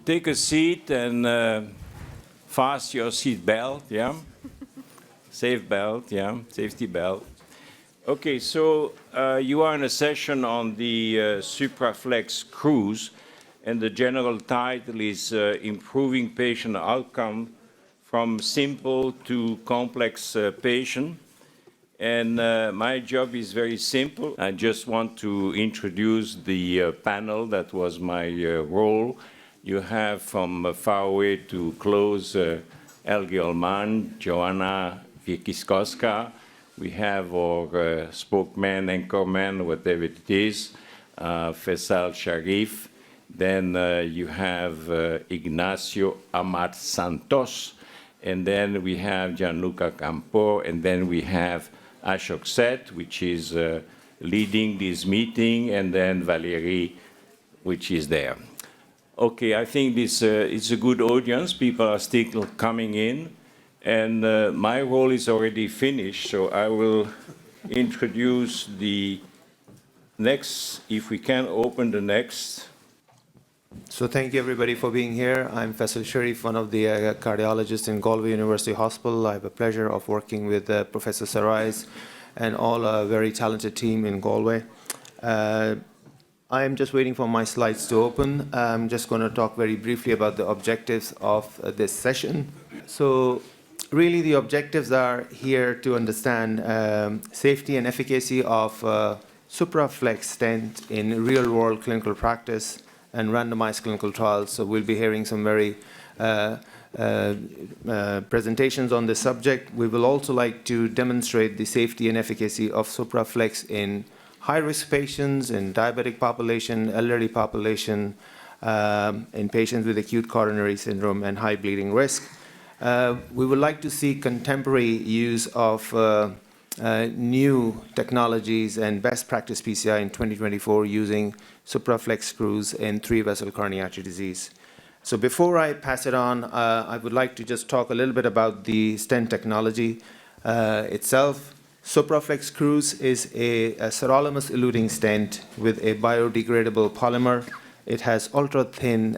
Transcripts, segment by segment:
take a seat and fasten your seat belt, yeah? Safe belt, yeah, safety belt. Okay, so you are in a session on the Supraflex Cruz, and the general title is Improving Patient Outcome from Simple to Complex Patient. And my job is very simple. I just want to introduce the panel. That was my role. You have from far away to close Helge Olman, Joanna Wiekiskowska. We have our spokesman, anchorman, whatever it is, Faisal Sharif. Then you have Ignacio Amat Santos. And then we have Gianluca Campo. And then we have Ashok Seth, which is leading this meeting, and then Valérie, which is there. Okay, I think this it's a good audience. People are still coming in, and my role is already finished, so I will introduce the next, if we can open the next. So thank you everybody for being here. I'm Faisal Sharif, one of the cardiologists in Galway University Hospital. I have the pleasure of working with Professor Sarais and all a very talented team in Galway. I'm just waiting for my slides to open. I'm just going to talk very briefly about the objectives of this session. So really the objectives are here to understand safety and efficacy of Supra Flex stent in real-world clinical practice and randomized clinical trials. So we'll be hearing some very presentations on this subject. We will also like to demonstrate the safety and efficacy of Supra Flex in high-risk patients, in diabetic population, elderly population, in patients with acute coronary syndrome and high bleeding risk. We would like to see contemporary use of new technologies and best practice PCI in 2024 using Supraflex Cruz in 3-vessel coronary artery disease. So before I pass it on, I would like to just talk a little bit about the stent technology itself. Supraflex Cruz is a sirolimus eluting stent with a biodegradable polymer. It has ultra-thin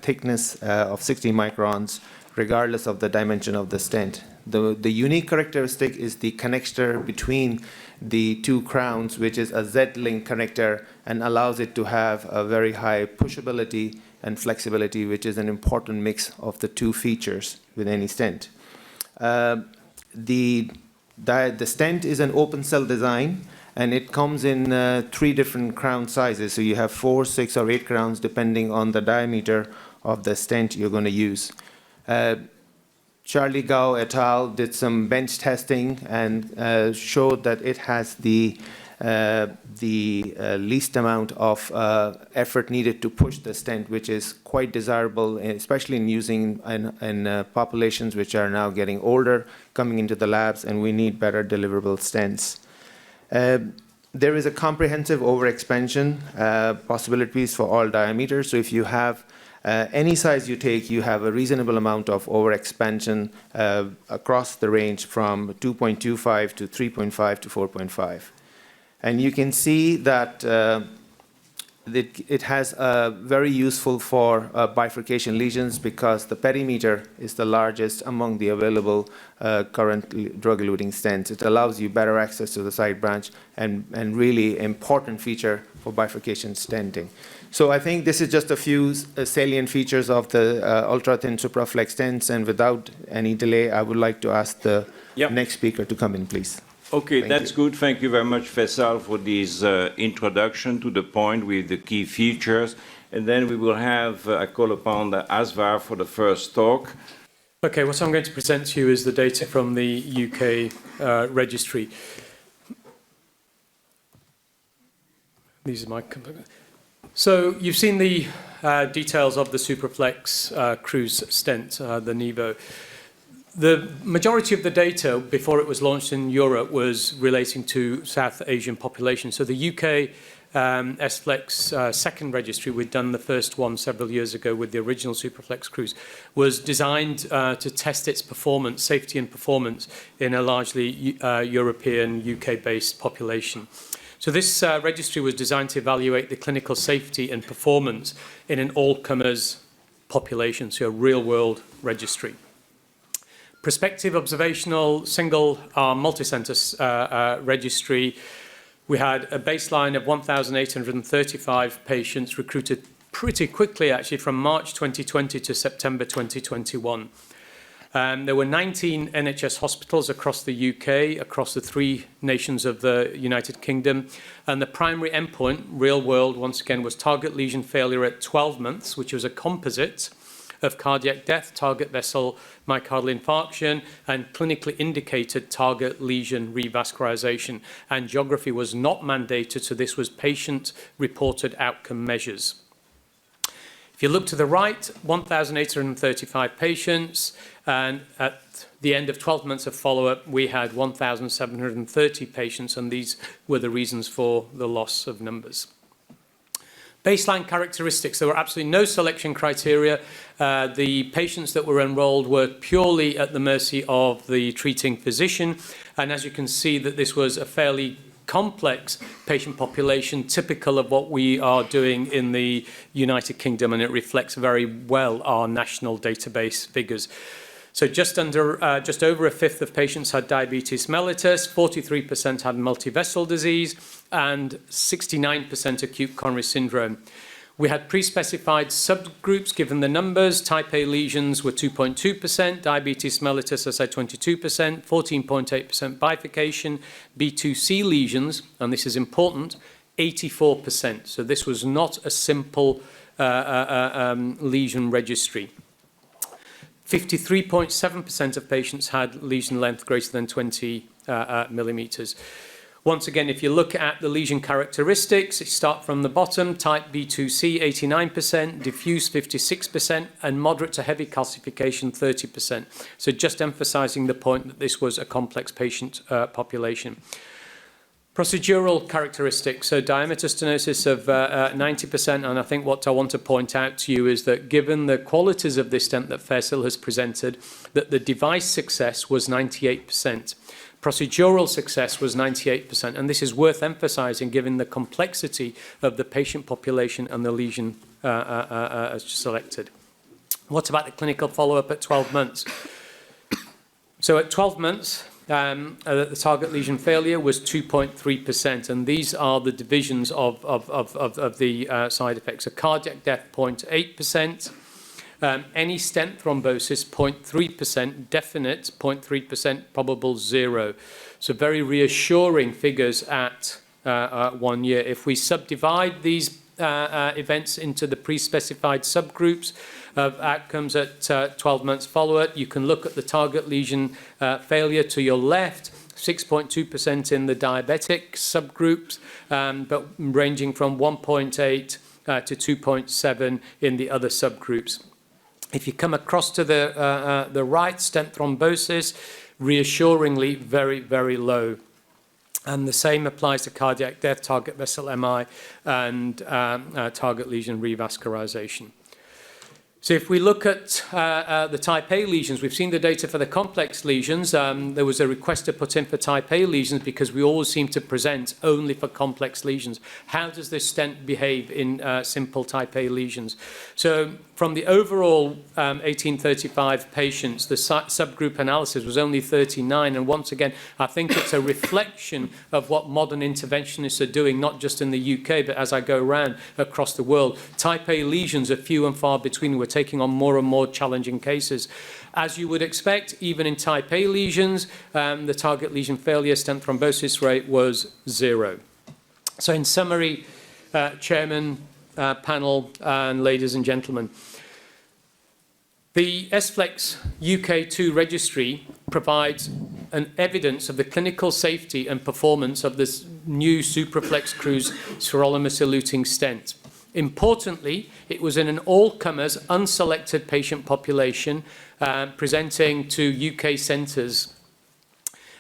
thickness of 60 microns, regardless of the dimension of the stent. The unique characteristic is the connector between the two crowns, which is a Z-link connector, and allows it to have a very high pushability and flexibility, which is an important mix of the two features with any stent. The stent is an open cell design, and it comes in 3 different crown sizes. So you have 4, 6, or 8 crowns, depending on the diameter of the stent you're going to use. Charlie Gao et al. Did some bench testing and showed that it has the least amount of effort needed to push the stent, which is quite desirable, especially in using in populations which are now getting older, coming into the labs, and we need better deliverable stents. There is a comprehensive overexpansion possibilities for all diameters. So if you have any size you take, you have a reasonable amount of overexpansion across the range from 2.25 to 3.5 to 4.5. And you can see that it has very useful for bifurcation lesions because the perimeter is the largest among the available current drug-eluting stents. It allows you better access to the side branch and really important feature for bifurcation stenting. So I think this is just a few salient features of the ultra-thin Supraflex stents, and without any delay, I would like to ask the next speaker to come in, please. Okay, that's good. Thank you very much, Faisal, for this introduction to the point with the key features. And then we will have, I call upon the Asvar for the first talk. Okay, what I'm going to present to you is the data from the UK registry. These are my... So you've seen the details of the Supraflex Cruz stent, the Nevo. The majority of the data before it was launched in Europe was relating to South Asian population. So the UK S-Flex second registry, we'd done the first one several years ago with the original Supraflex Cruz, was designed to test its performance, safety and performance in a largely European, UK-based population. So this registry was designed to evaluate the clinical safety and performance in an all-comers population, so a real-world registry. Prospective observational single-arm multi-center registry, we had a baseline of 1,835 patients recruited pretty quickly, actually, from March 2020 to September 2021. There were 19 NHS hospitals across the UK, across the 3 nations of the United Kingdom, and the primary endpoint, real world, once again, was target lesion failure at 12 months, which was a composite of cardiac death, target vessel myocardial infarction, and clinically indicated target lesion revascularization. And geography was not mandated, so this was patient-reported outcome measures. If you look to the right, 1,835 patients, and at the end of 12 months of follow-up, we had 1,730 patients, and these were the reasons for the loss of numbers. Baseline characteristics, there were absolutely no selection criteria. The patients that were enrolled were purely at the mercy of the treating physician. And as you can see, that this was a fairly complex patient population, typical of what we are doing in the United Kingdom, and it reflects very well our national database figures. So just over a fifth of patients had diabetes mellitus, 43% had multivessel disease, and 69% acute coronary syndrome. We had pre-specified subgroups given the numbers. Type A lesions were 2.2%, diabetes mellitus, I said 22%, 14.8% bifurcation, B2C lesions, and this is important, 84%. So this was not a simple lesion registry. 53.7% of patients had lesion length greater than 20 millimeters. Once again, if you look at the lesion characteristics, it start from the bottom, type B2C 89%, diffuse 56%, and moderate to heavy calcification 30%. So just emphasizing the point that this was a complex patient population. Procedural characteristics, so diameter stenosis of 90%, and I think what I want to point out to you is that given the qualities of this stent that Fairsil has presented, that the device success was 98%. Procedural success was 98%, and this is worth emphasizing given the complexity of the patient population and the lesion selected. What about the clinical follow-up at 12 months? So at 12 months, the target lesion failure was 2.3%, and these are the divisions of the side effects. A cardiac death, 0.8%. Any stent thrombosis, 0.3%, definite, 0.3%, probable 0. So very reassuring figures at 1 year. If we subdivide these events into the pre-specified subgroups of outcomes at 12 months follow-up, you can look at the target lesion failure to your left, 6.2% in the diabetic subgroups, but ranging from 1.8 to 2.7 in the other subgroups. If you come across to the right, stent thrombosis, reassuringly very, very low. And the same applies to cardiac death, target vessel MI, and target lesion revascularization. So if we look at the type A lesions, we've seen the data for the complex lesions. There was a request to put in for type A lesions because we always seem to present only for complex lesions. How does this stent behave in simple type A lesions? So from the overall 1835 patients, the subgroup analysis was only 39. And once again, I think it's a reflection of what modern interventionists are doing, not just in the UK, but as I go around across the world. Type A lesions are few and far between. We're taking on more and more challenging cases. As you would expect, even in type A lesions, the target lesion failure stent thrombosis rate was 0. So in summary, Chairman, panel, and ladies and gentlemen, the SFlex UK2 registry provides an evidence of the clinical safety and performance of this new Supraflex Cruz sirolimus-eluting stent. Importantly, it was in an all-comers, unselected patient population presenting to UK centres.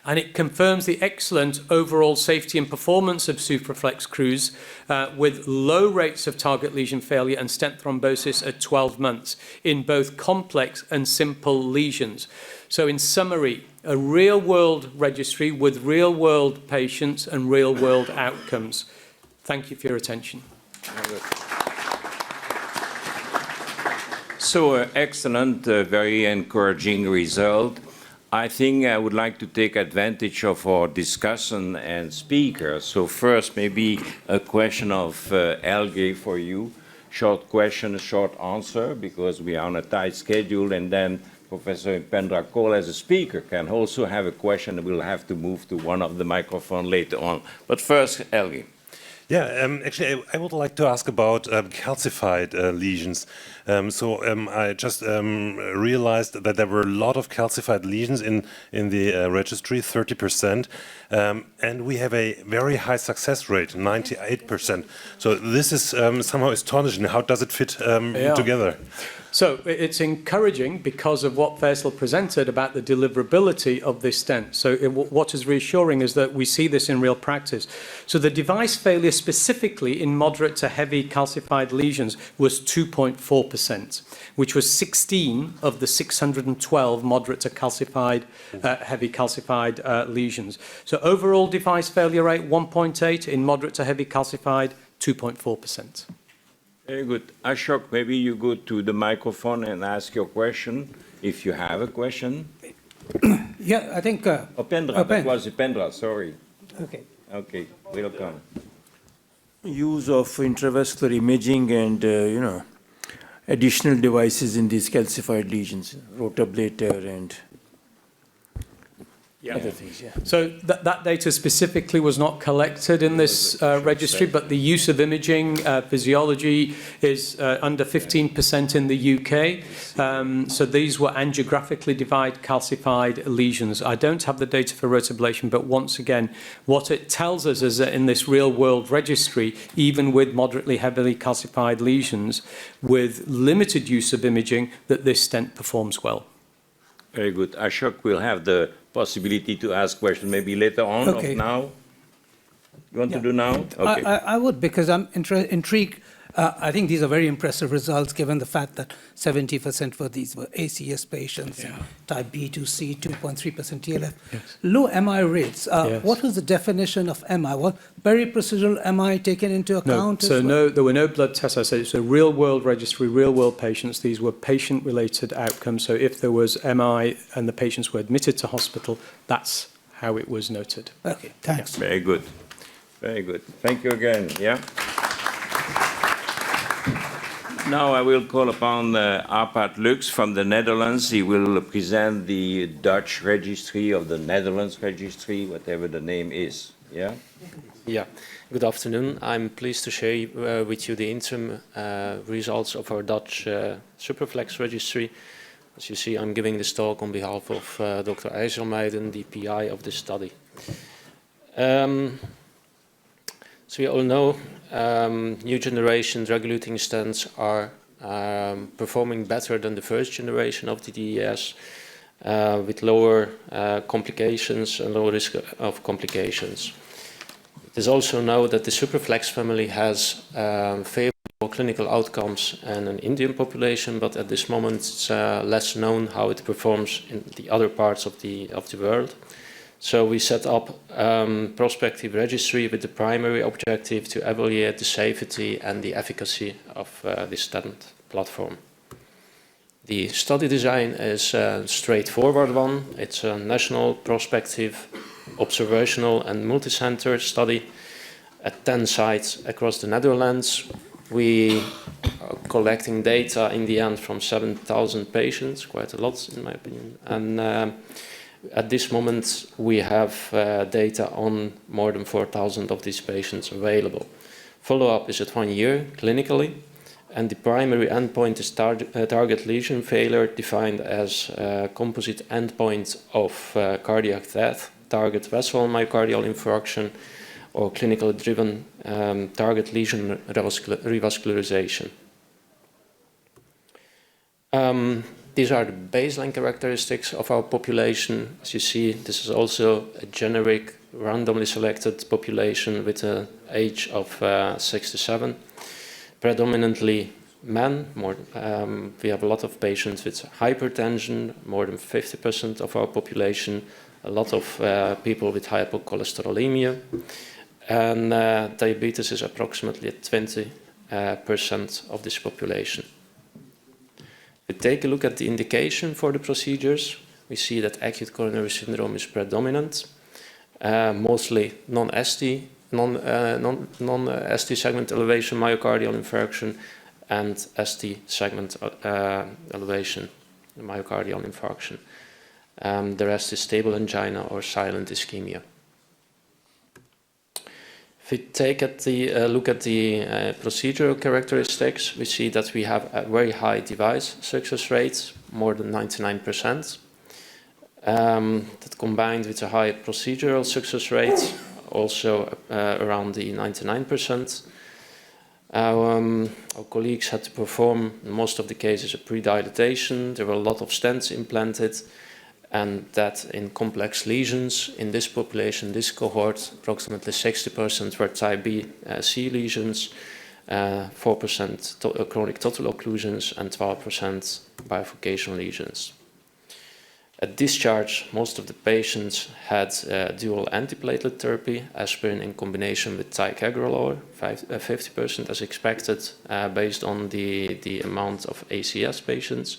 And it confirms the excellent overall safety and performance of Supraflex Cruz with low rates of target lesion failure and stent thrombosis at 12 months in both complex and simple lesions. So in summary, a real-world registry with real-world patients and real-world outcomes. Thank you for your attention. So excellent, very encouraging result. I think I would like to take advantage of our discussion and speakers. So first, maybe a question of Helge for you. Short question, short answer, because we are on a tight schedule, and then Professor Pendra Cole as a speaker can also have a question, and we'll have to move to one of the microphones later on. But first, Helge. Yeah, actually, I would like to ask about calcified lesions. I just realized that there were a lot of calcified lesions in the registry, 30%, and we have a very high success rate, 98%. So this is somehow astonishing. How does it fit together? So it's encouraging because of what Faisal presented about the deliverability of this stent. So what is reassuring is that we see this in real practice. So the device failure specifically in moderate to heavy calcified lesions was 2.4%, which was 16 of the 612 moderate to calcified, heavy calcified lesions. So overall device failure rate 1.8, in moderate to heavy calcified 2.4%. Very good. Ashok, maybe you go to the microphone and ask your question, if you have a question. Yeah, I think... Pendra, that was Pendra, sorry. Okay. Okay, welcome. Use of intravascular imaging and, additional devices in these calcified lesions, rotablator and other things, yeah. So that data specifically was not collected in this registry, but the use of imaging physiology is under 15% in the UK. So these were angiographically divided calcified lesions. I don't have the data for rotablation, but once again, what it tells us is that in this real-world registry, even with moderately heavily calcified lesions, with limited use of imaging, that this stent performs well. Very good. Ashok will have the possibility to ask questions maybe later on or now. You want to do now? Okay. I would, because I'm intrigued. I think these are very impressive results, given the fact that 70% for these were ACS patients, type B to C, 2.3% TLF. Yes. Low MI rates. Yes. What was the definition of MI? What periprocedural MI taken into account? There were no blood tests. I said it's a real-world registry, real-world patients. These were patient-related outcomes. So if there was MI and the patients were admitted to hospital, that's how it was noted. Okay, thanks. Very good. Very good. Thank you again. Yeah. Now I will call upon Arpad Lux from the Netherlands. He will present the Dutch registry of the Netherlands registry, whatever the name is. Yeah? Yeah. Good afternoon. I'm pleased to share with you the interim results of our Dutch Supra Flex registry. As you see, I'm giving this talk on behalf of Dr. IJsselmeiden, the PI of this study. So you all know new generation drug-eluting stents are performing better than the first generation of the DES with lower complications and lower risk of complications. It is also known that the Supra Flex family has favorable clinical outcomes in an Indian population, but at this moment it's less known how it performs in the other parts of the world. So we set up prospective registry with the primary objective to evaluate the safety and the efficacy of this stent platform. The study design is a straightforward one. It's a national, prospective, observational and multi-center study at 10 sites across the Netherlands. We are collecting data in the end from 7,000 patients, quite a lot in my opinion. And at this moment, we have data on more than 4,000 of these patients available. Follow-up is at 1 year clinically, and the primary endpoint is target lesion failure, defined as a composite endpoint of cardiac death, target vessel myocardial infarction, or clinically driven target lesion revascularization. These are the baseline characteristics of our population. As you see, this is also a generic, randomly selected population with an age of 67. Predominantly men. We have a lot of patients with hypertension, more than 50% of our population. A lot of people with hypocholesterolemia. And diabetes is approximately 20% of this population. we take a look at the indication for the procedures, we see that acute coronary syndrome is predominant, mostly non-ST, non-ST segment elevation myocardial infarction and ST segment elevation myocardial infarction. The rest is stable angina or silent ischemia. If we take a look at the procedural characteristics, we see that we have a very high device success rate, more than 99%. That combined with a high procedural success rate, also around the 99%. Our colleagues had to perform, in most of the cases, a pre-dilatation. There were a lot of stents implanted, and that in complex lesions in this population, this cohort, approximately 60% were type B C lesions, 4% chronic total occlusions, and 12% bifurcation lesions. At discharge, most of the patients had dual antiplatelet therapy, aspirin in combination with ticagrelor, 50% as expected, based on the amount of ACS patients,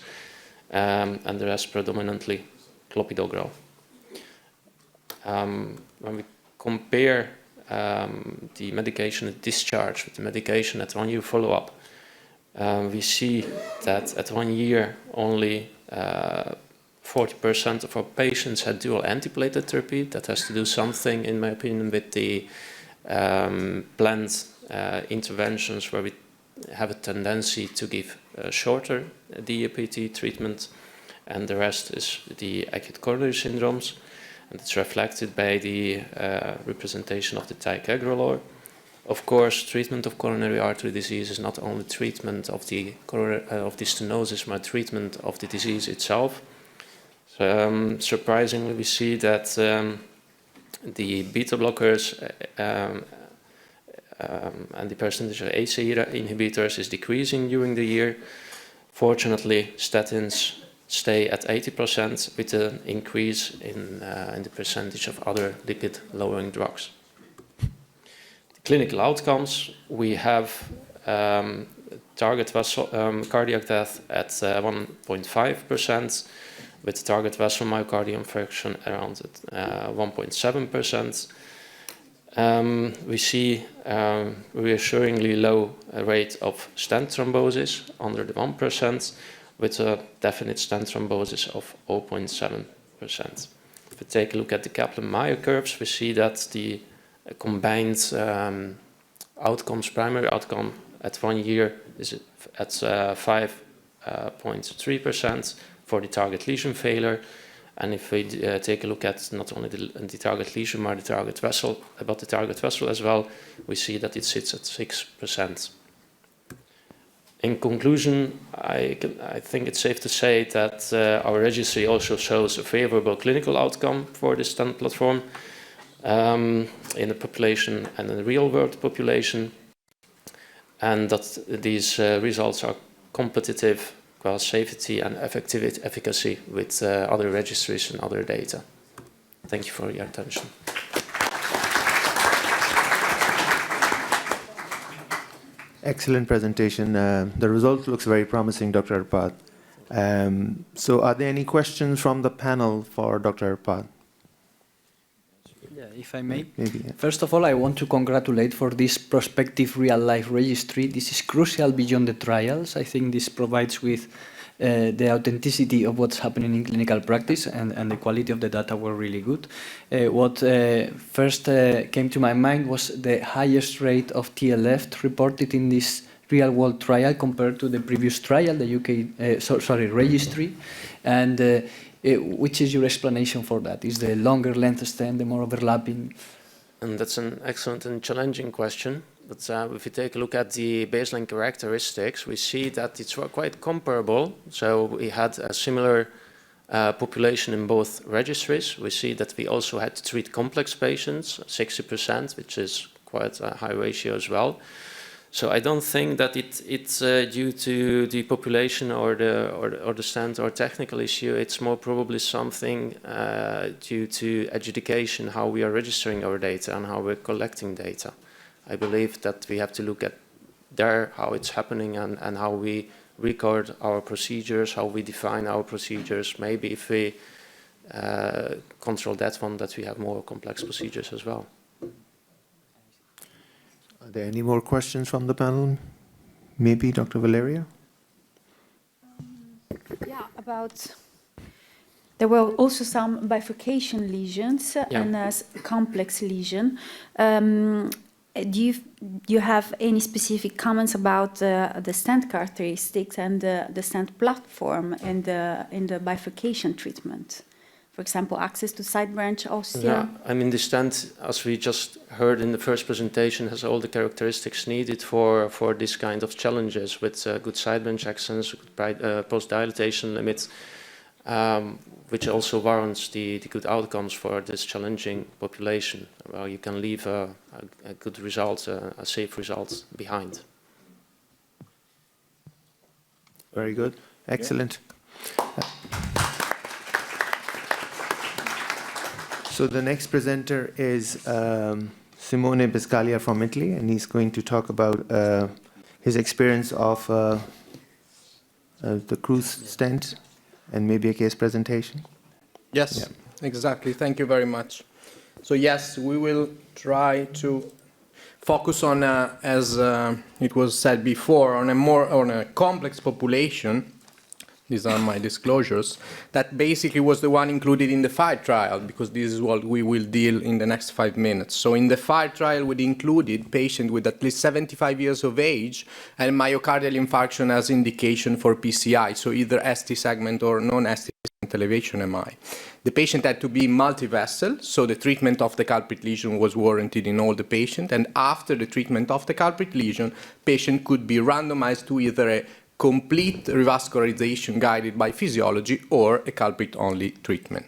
and the rest predominantly clopidogrel. When we compare the medication at discharge with the medication at 1 year follow-up, we see that at 1 year only 40% of our patients had dual antiplatelet therapy. That has to do something, in my opinion, with the planned interventions where we have a tendency to give shorter DAPT treatment, and the rest is the acute coronary syndromes, and it's reflected by the representation of the ticagrelor. Of course, treatment of coronary artery disease is not only treatment of the stenosis, but treatment of the disease itself. Surprisingly, we see that the beta blockers and the percentage of ACE inhibitors is decreasing during the year. Fortunately, statins stay at 80% with an increase in the percentage of other lipid-lowering drugs. The clinical outcomes, we have target vessel cardiac death at 1.5%, with target vessel myocardial infarction around 1.7%. We see reassuringly low rate of stent thrombosis, under the 1%, with a definite stent thrombosis of 0.7%. If we take a look at the Kaplan-Meier curves, we see that the combined outcomes, primary outcome at 1 year is at 5.3% for the target lesion failure. And if we take a look at not only the target lesion, but the target vessel, as well, we see that it sits at 6%. In conclusion, I think it's safe to say that our registry also shows a favorable clinical outcome for the stent platform in the population and in the real-world population, and that these results are competitive across safety and efficacy with other registries and other data. Thank you for your attention. Excellent presentation. The result looks very promising, Dr. Arpad. So are there any questions from the panel for Dr. Arpad? Yeah, if I may. Maybe, yeah. First of all, I want to congratulate for this prospective real-life registry. This is crucial beyond the trials. I think this provides with the authenticity of what's happening in clinical practice, and the quality of the data were really good. What first came to my mind was the highest rate of TLF reported in this real-world trial compared to the previous trial, the UK registry, and which is your explanation for that? Is the longer length stent, the more overlapping? And that's an excellent and challenging question. But if you take a look at the baseline characteristics, we see that it's quite comparable. So we had a similar population in both registries. We see that we also had to treat complex patients, 60%, which is quite a high ratio as well. So I don't think that it's due to the population or the stent or technical issue. It's more probably something due to adjudication, how we are registering our data and how we're collecting data. I believe that we have to look at there how it's happening and how we record our procedures, how we define our procedures. Maybe if we control that one, that we have more complex procedures as well. Are there any more questions from the panel? Maybe Dr. Valeria? Yeah, there were also some bifurcation lesions and complex lesion. Do you have any specific comments about the stent characteristics and the stent platform in the bifurcation treatment? For example, access to side branch osteo? Yeah, I mean, the stent, as we just heard in the first presentation, has all the characteristics needed for this kind of challenges with good side branch access, post-dilatation limits, which also warrants the good outcomes for this challenging population, where you can leave a good result, a safe result behind. Very good. Excellent. So the next presenter is Simone Biscaglia from Italy, and he's going to talk about his experience of the Cruz stent and maybe a case presentation. Yes, exactly. Thank you very much. So yes, we will try to focus on, as it was said before, on a complex population. These are my disclosures. That basically was the one included in the FIRE trial, because this is what we will deal in the next 5 minutes. So in the FIRE trial, we included patients with at least 75 years of age and myocardial infarction as indication for PCI, so either ST segment or non-ST segment elevation MI. The patient had to be multivessel, so the treatment of the culprit lesion was warranted in all the patients, and after the treatment of the culprit lesion, patient could be randomized to either a complete revascularization guided by physiology or a culprit-only treatment.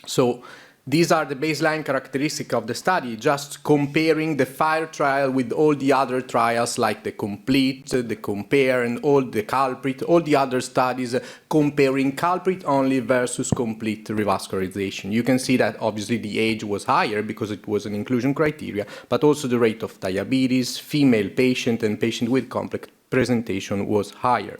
So these are the baseline characteristics of the study, just comparing the FIRE trial with all the other trials like the COMPLETE, the COMPARE, and all the culprit, all the other studies comparing culprit-only versus complete revascularization. You can see that obviously the age was higher because it was an inclusion criteria, but also the rate of diabetes, female patient, and patient with complex presentation was higher.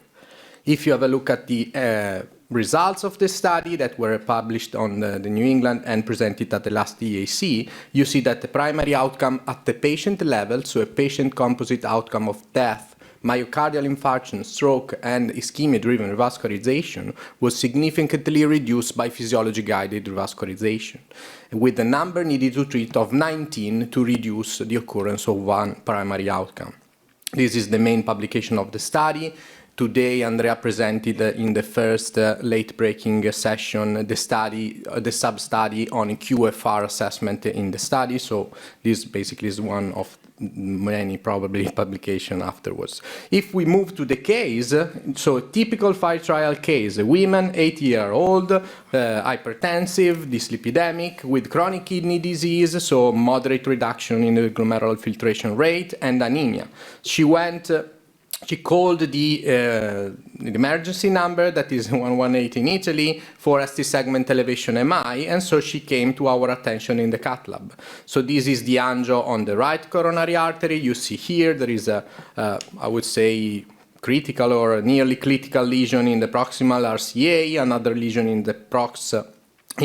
If you have a look at the results of the study that were published on the New England and presented at the last EAC, you see that the primary outcome at the patient level, so a patient composite outcome of death, myocardial infarction, stroke, and ischemia-driven revascularization was significantly reduced by physiology-guided revascularization, with the number needed to treat of 19 to reduce the occurrence of one primary outcome. This is the main publication of the study. Today, Andrea presented in the first late-breaking session the sub-study on QFR assessment in the study. So this basically is one of many probably publication afterwards. If we move to the case, so a typical FIRE trial case, a woman, 80-year-old, hypertensive, dyslipidemic, with chronic kidney disease, so moderate reduction in the glomerular filtration rate, and anemia. She called the emergency number, that is 118 in Italy, for ST segment elevation MI, and so she came to our attention in the cath lab. So this is the angio on the right coronary artery. You see here there is a, I would say, critical or nearly critical lesion in the proximal RCA, another lesion in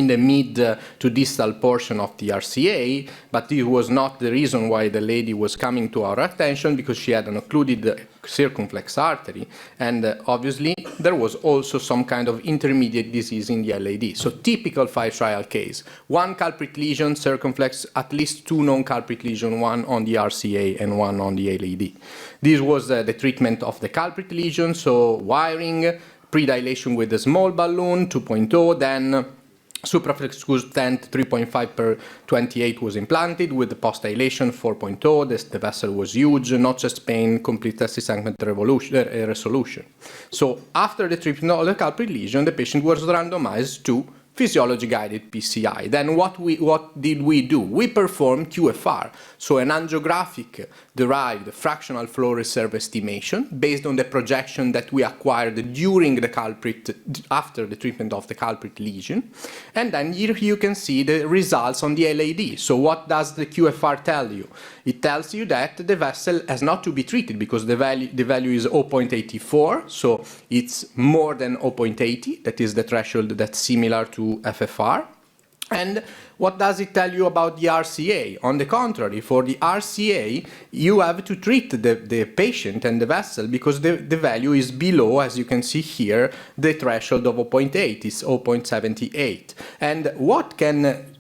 the mid to distal portion of the RCA, but it was not the reason why the lady was coming to our attention, because she had an occluded circumflex artery, and obviously there was also some kind of intermediate disease in the LAD. So typical FIRE trial case, one culprit lesion, circumflex, at least two non-culprit lesion, one on the RCA and one on the LAD. This was the treatment of the culprit lesion, so wiring, predilation with a small balloon, 2.0, then Supraflex Cruz stent 3.5/28 was implanted with the post-dilation 4.0. The vessel was huge, not just pain, complete ST segment resolution. So after the treatment of the culprit lesion, the patient was randomized to physiology-guided PCI. Then what did we do? We performed QFR, so an angiographic-derived fractional flow reserve estimation based on the projection that we acquired during the culprit, after the treatment of the culprit lesion. And then here you can see the results on the LAD. So what does the QFR tell you? It tells you that the vessel has not to be treated because the value is 0.84, so it's more than 0.80. That is the threshold that's similar to FFR. And what does it tell you about the RCA? On the contrary, for the RCA, you have to treat the patient and the vessel because the value is below, as you can see here, the threshold of 0.8 is 0.78. And what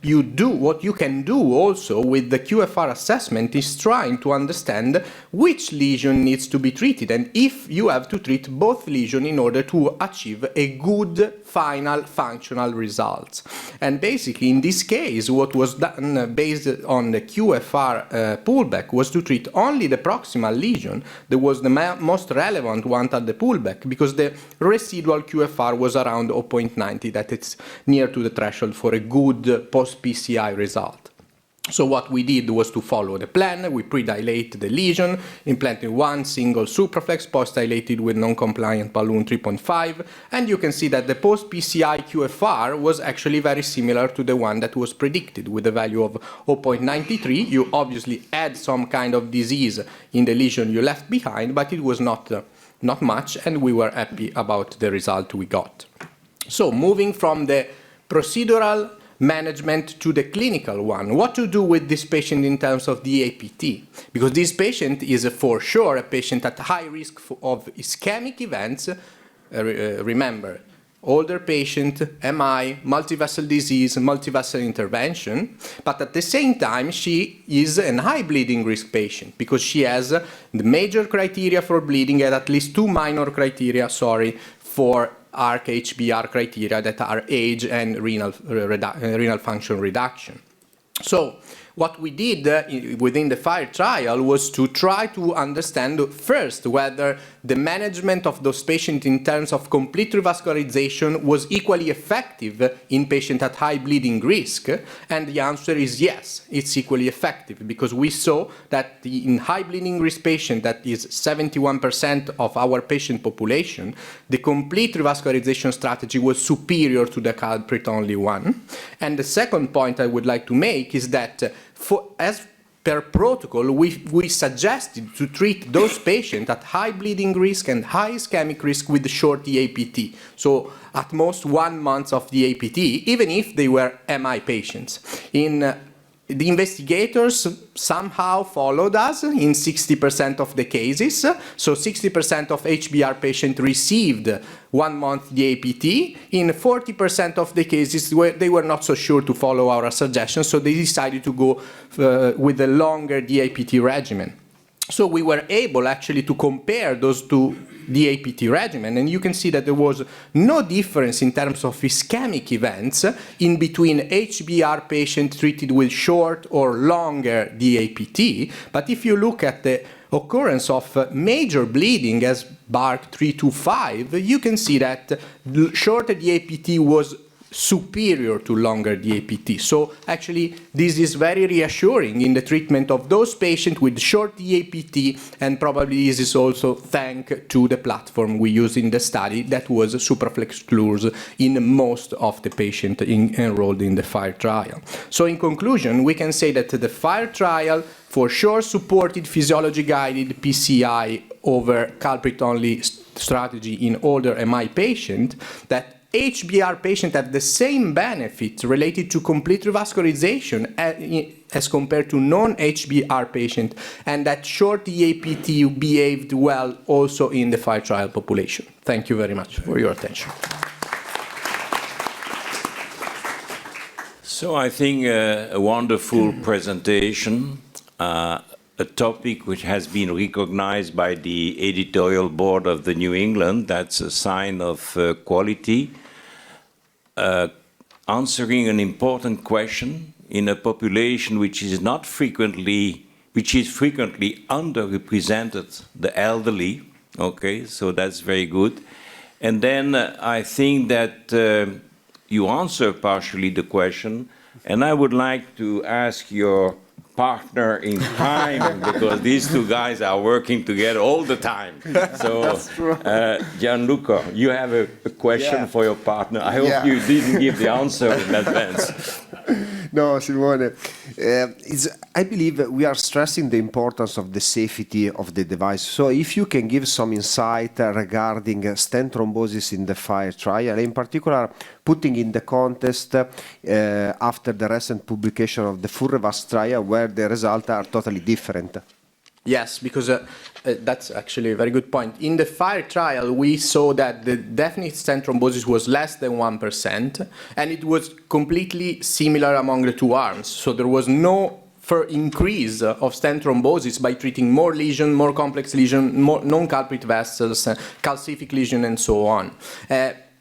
you can do also with the QFR assessment is trying to understand which lesion needs to be treated and if you have to treat both lesions in order to achieve a good final functional result. And basically, in this case, what was done based on the QFR pullback was to treat only the proximal lesion. That was the most relevant one at the pullback because the residual QFR was around 0.90, that it's near to the threshold for a good post-PCI result. So what we did was to follow the plan. We pre-dilate the lesion, implanted one single Supraflex, post-dilated with non-compliant balloon 3.5, and you can see that the post-PCI QFR was actually very similar to the one that was predicted with a value of 0.93. You obviously had some kind of disease in the lesion you left behind, but it was not much, and we were happy about the result we got. So moving from the procedural management to the clinical one. What to do with this patient in terms of the APT? Because this patient is for sure a patient at high risk of ischemic events. Remember, older patient, MI, multivessel disease, multivessel intervention, but at the same time she is a high bleeding risk patient because she has the major criteria for bleeding and at least two minor criteria, for ARC HBR criteria that are age and renal function reduction. So what we did within the FIRE trial was to try to understand first whether the management of those patients in terms of complete revascularization was equally effective in patients at high bleeding risk, and the answer is yes, it's equally effective because we saw that in high bleeding risk patient, that is 71% of our patient population, the complete revascularization strategy was superior to the culprit only one. And the second point I would like to make is that as per protocol, we suggested to treat those patients at high bleeding risk and high ischemic risk with short EAPT. So at most 1 month of the APT, even if they were MI patients. The investigators somehow followed us in 60% of the cases. So 60% of HBR patients received 1 month DAPT. In 40% of the cases, they were not so sure to follow our suggestions, so they decided to go with a longer DAPT regimen. So we were able actually to compare those two DAPT regimen, and you can see that there was no difference in terms of ischemic events in between HBR patients treated with short or longer DAPT. But if you look at the occurrence of major bleeding as BARC 325, you can see that shorter DAPT was superior to longer DAPT. So actually this is very reassuring in the treatment of those patients with short DAPT, and probably this is also thanks to the platform we used in the study that was Supraflex Cruz in most of the patients enrolled in the FIRE trial. So in conclusion, we can say that the FIRE trial for sure supported physiology-guided PCI over culprit-only strategy in older MI patients, that HBR patients have the same benefits related to complete revascularization as compared to non-HBR patients, and that short EAPT behaved well also in the FIRE trial population. Thank you very much for your attention. So I think a wonderful presentation, a topic which has been recognized by the editorial board of the New England. That's a sign of quality. Answering an important question in a population which is frequently underrepresented, the elderly. Okay, so that's very good. And then I think that you answered partially the question, and I would like to ask your partner in time, because these two guys are working together all the time. So, Gianluca, you have a question for your partner. I hope you didn't give the answer in advance. No, Simone. I believe we are stressing the importance of the safety of the device. So if you can give some insight regarding stent thrombosis in the FIRE trial, in particular putting in the context after the recent publication of the FURREVAS trial, where the results are totally different. Yes, because that's actually a very good point. In the FIRE trial, we saw that the definite stent thrombosis was less than 1%, and it was completely similar among the two arms. So there was no increase of stent thrombosis by treating more lesion, more complex lesion, more non-culprit vessels, calcific lesion, and so on.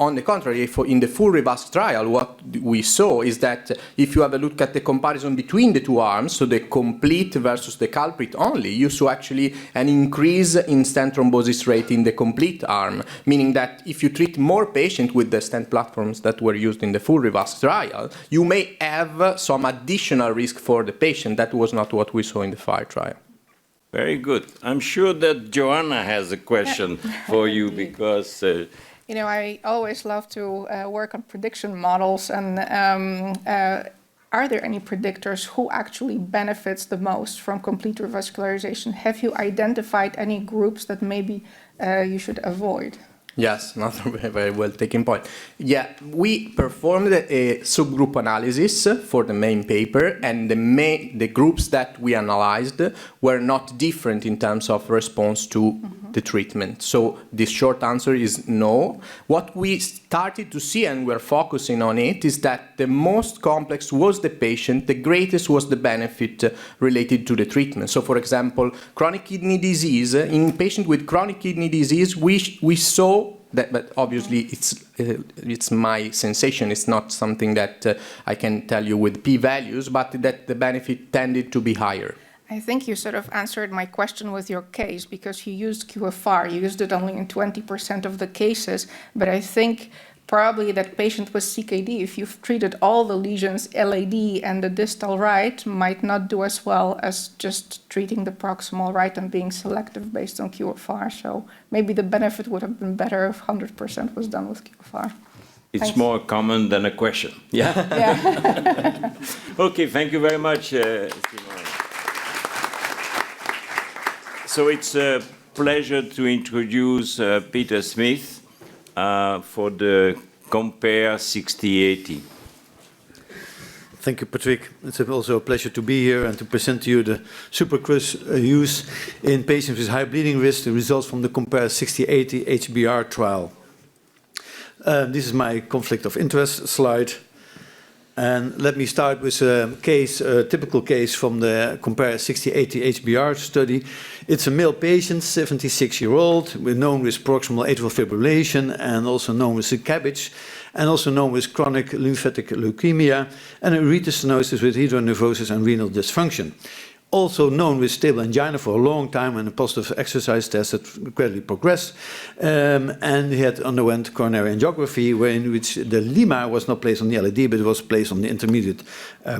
On the contrary, in the FURREVAS trial, what we saw is that if you have a look at the comparison between the two arms, so the complete versus the culprit only, you saw actually an increase in stent thrombosis rate in the complete arm, meaning that if you treat more patients with the stent platforms that were used in the FURREVAS trial, you may have some additional risk for the patient. That was not what we saw in the FIRE trial. Very good. I'm sure that Joanna has a question for you, because... You know, I always love to work on prediction models, and are there any predictors who actually benefits the most from complete revascularization? Have you identified any groups that maybe you should avoid? Yes, another very well taken point. Yeah, we performed a subgroup analysis for the main paper, and the groups that we analyzed were not different in terms of response to the treatment. So the short answer is no. What we started to see, and we're focusing on it, is that the most complex was the patient, the greatest was the benefit related to the treatment. So for example, chronic kidney disease, in patients with chronic kidney disease, we saw that, but obviously it's my sensation, it's not something that I can tell you with p-values, but that the benefit tended to be higher. I think you sort of answered my question with your case, because you used QFR. You used it only in 20% of the cases, but I think probably that patient with CKD, if you've treated all the lesions, LAD and the distal right, might not do as well as just treating the proximal right and being selective based on QFR. So maybe the benefit would have been better if 100% was done with QFR. It's Thanks. more common than a question. Yeah? Yeah. Okay, thank you very much, Simone. So it's a pleasure to introduce Peter Smith for the Compare 6080. Thank you, Patrick. It's also a pleasure to be here and to present to you the Supra Cruz use in patients with high bleeding risk, the results from the Compare 6080 HBR trial. This is my conflict of interest slide. And let me start with a case, a typical case from the Compare 6080 HBR study. It's a male patient, 76-year-old, known with proximal atrial fibrillation and also known with the cabbage, and also known with chronic lymphatic leukemia and aortic stenosis with hydronephrosis and renal dysfunction. Also known with stable angina for a long time and a positive exercise test that gradually progressed. And he had underwent coronary angiography, in which the lima was not placed on the LAD, but it was placed on the intermediate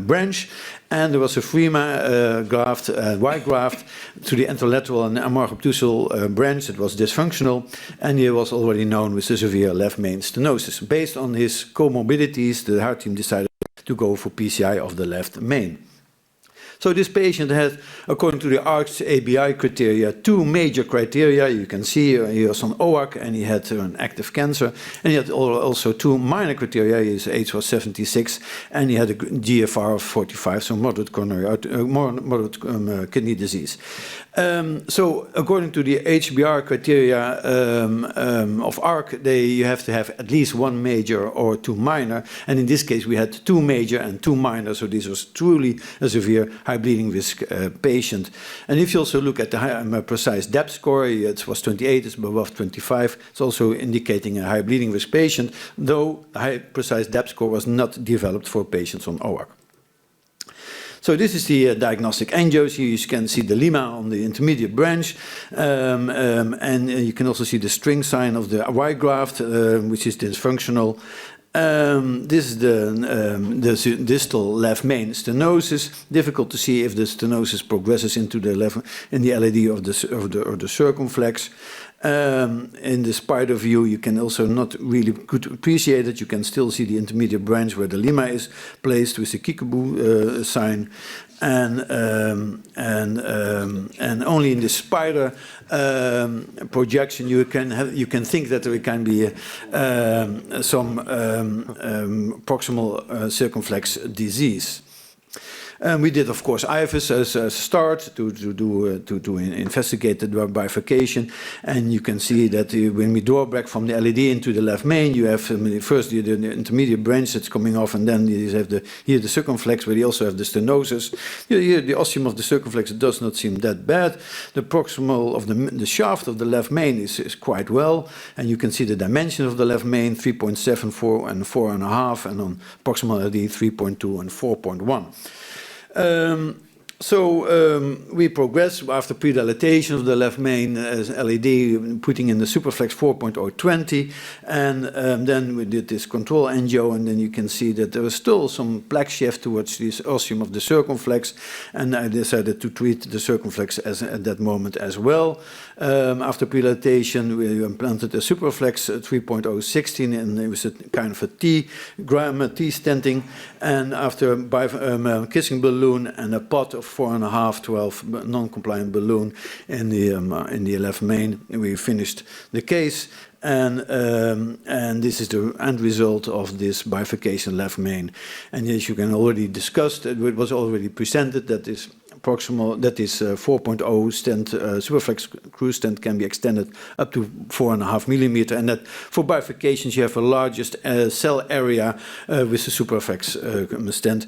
branch. And there was a FREMA graft, Y graft, to the anterolateral and amargobtusal branch that was dysfunctional. And he was already known with the severe left main stenosis. Based on his comorbidities, the heart team decided to go for PCI of the left main. So this patient had, according to the ARCH ABI criteria, two major criteria. You can see he was on OAC and he had an active cancer. And he had also two minor criteria. His age was 76 and he had a GFR of 45, so moderate kidney disease. So according to the HBR criteria of ARC, you have to have at least one major or two minor. And in this case, we had two major and two minor. So this was truly a severe high bleeding risk patient. And if you also look at the precise depth score, it was 28, it's above 25. It's also indicating a high bleeding risk patient, though the high precise depth score was not developed for patients on OAC. So this is the diagnostic angios. You can see the lima on the intermediate branch, and you can also see the string sign of the Y graft, which is dysfunctional. This is the distal left main stenosis. Difficult to see if the stenosis progresses into the left in the LAD of the circumflex. In the spider view, you can also not really could appreciate it. You can still see the intermediate branch where the lima is placed with the kickaboo sign. And only in the spider projection you can think that there can be some proximal circumflex disease. We did, of course, IFIS as a start to investigate the bifurcation, and you can see that when we draw back from the LAD into the left main, you have first the intermediate branch that's coming off, and then you have here the circumflex, where you also have the stenosis. Here, the ostium of the circumflex does not seem that bad. The proximal of the shaft of the left main is quite well, and you can see the dimension of the left main, 3.7, 4, and 4.5, and on proximal LAD 3.2 and 4.1. We progress after predilatation of the left main LAD, putting in the Supraflex 4.020, and then we did this control angio, and then you can see that there was still some plaque shift towards this ostium of the circumflex, and I decided to treat the circumflex at that moment as well. After predilatation, we implanted a Supraflex 3.016, and it was a kind of a T stenting, and after kissing balloon and a pot of 4.5, 12 non-compliant balloon in the left main, we finished the case. And this is the end result of this bifurcation left main. And as you can already discuss, it was already presented that this proximal, that is 4.0 stent, Supraflex Cruz stent can be extended up to 4.5 millimeter, and that for bifurcations you have a largest cell area with the Supraflex stent,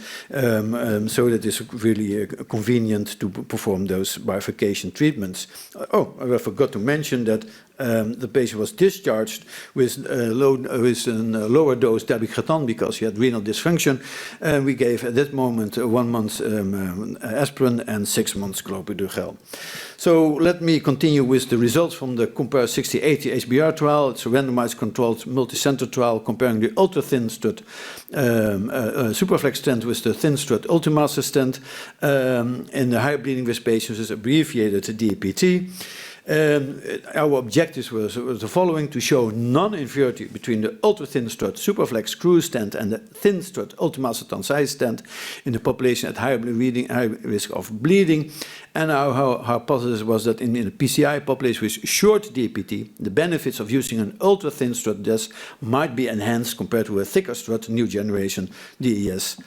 so that is really convenient to perform those bifurcation treatments. I forgot to mention that the patient was discharged with a lower dose dabigatran because he had renal dysfunction. We gave at that moment 1 month aspirin and 6 months clopidogrel. So let me continue with the results from the Compare 6080 HBR trial. It's a randomized controlled multi-center trial comparing the ultra-thin strut Supraflex stent with the thin strut Ultimaster stent in the high bleeding risk patients with abbreviated DPT. Our objectives was the following: to show non-inferiority between the ultra-thin strut Supraflex Cruz stent and the thin strut Ultimaster Tansai stent in the population at high risk of bleeding. And our hypothesis was that in the PCI population with short DPT, the benefits of using an ultra-thin strut DES might be enhanced compared to a thicker strut new generation DES.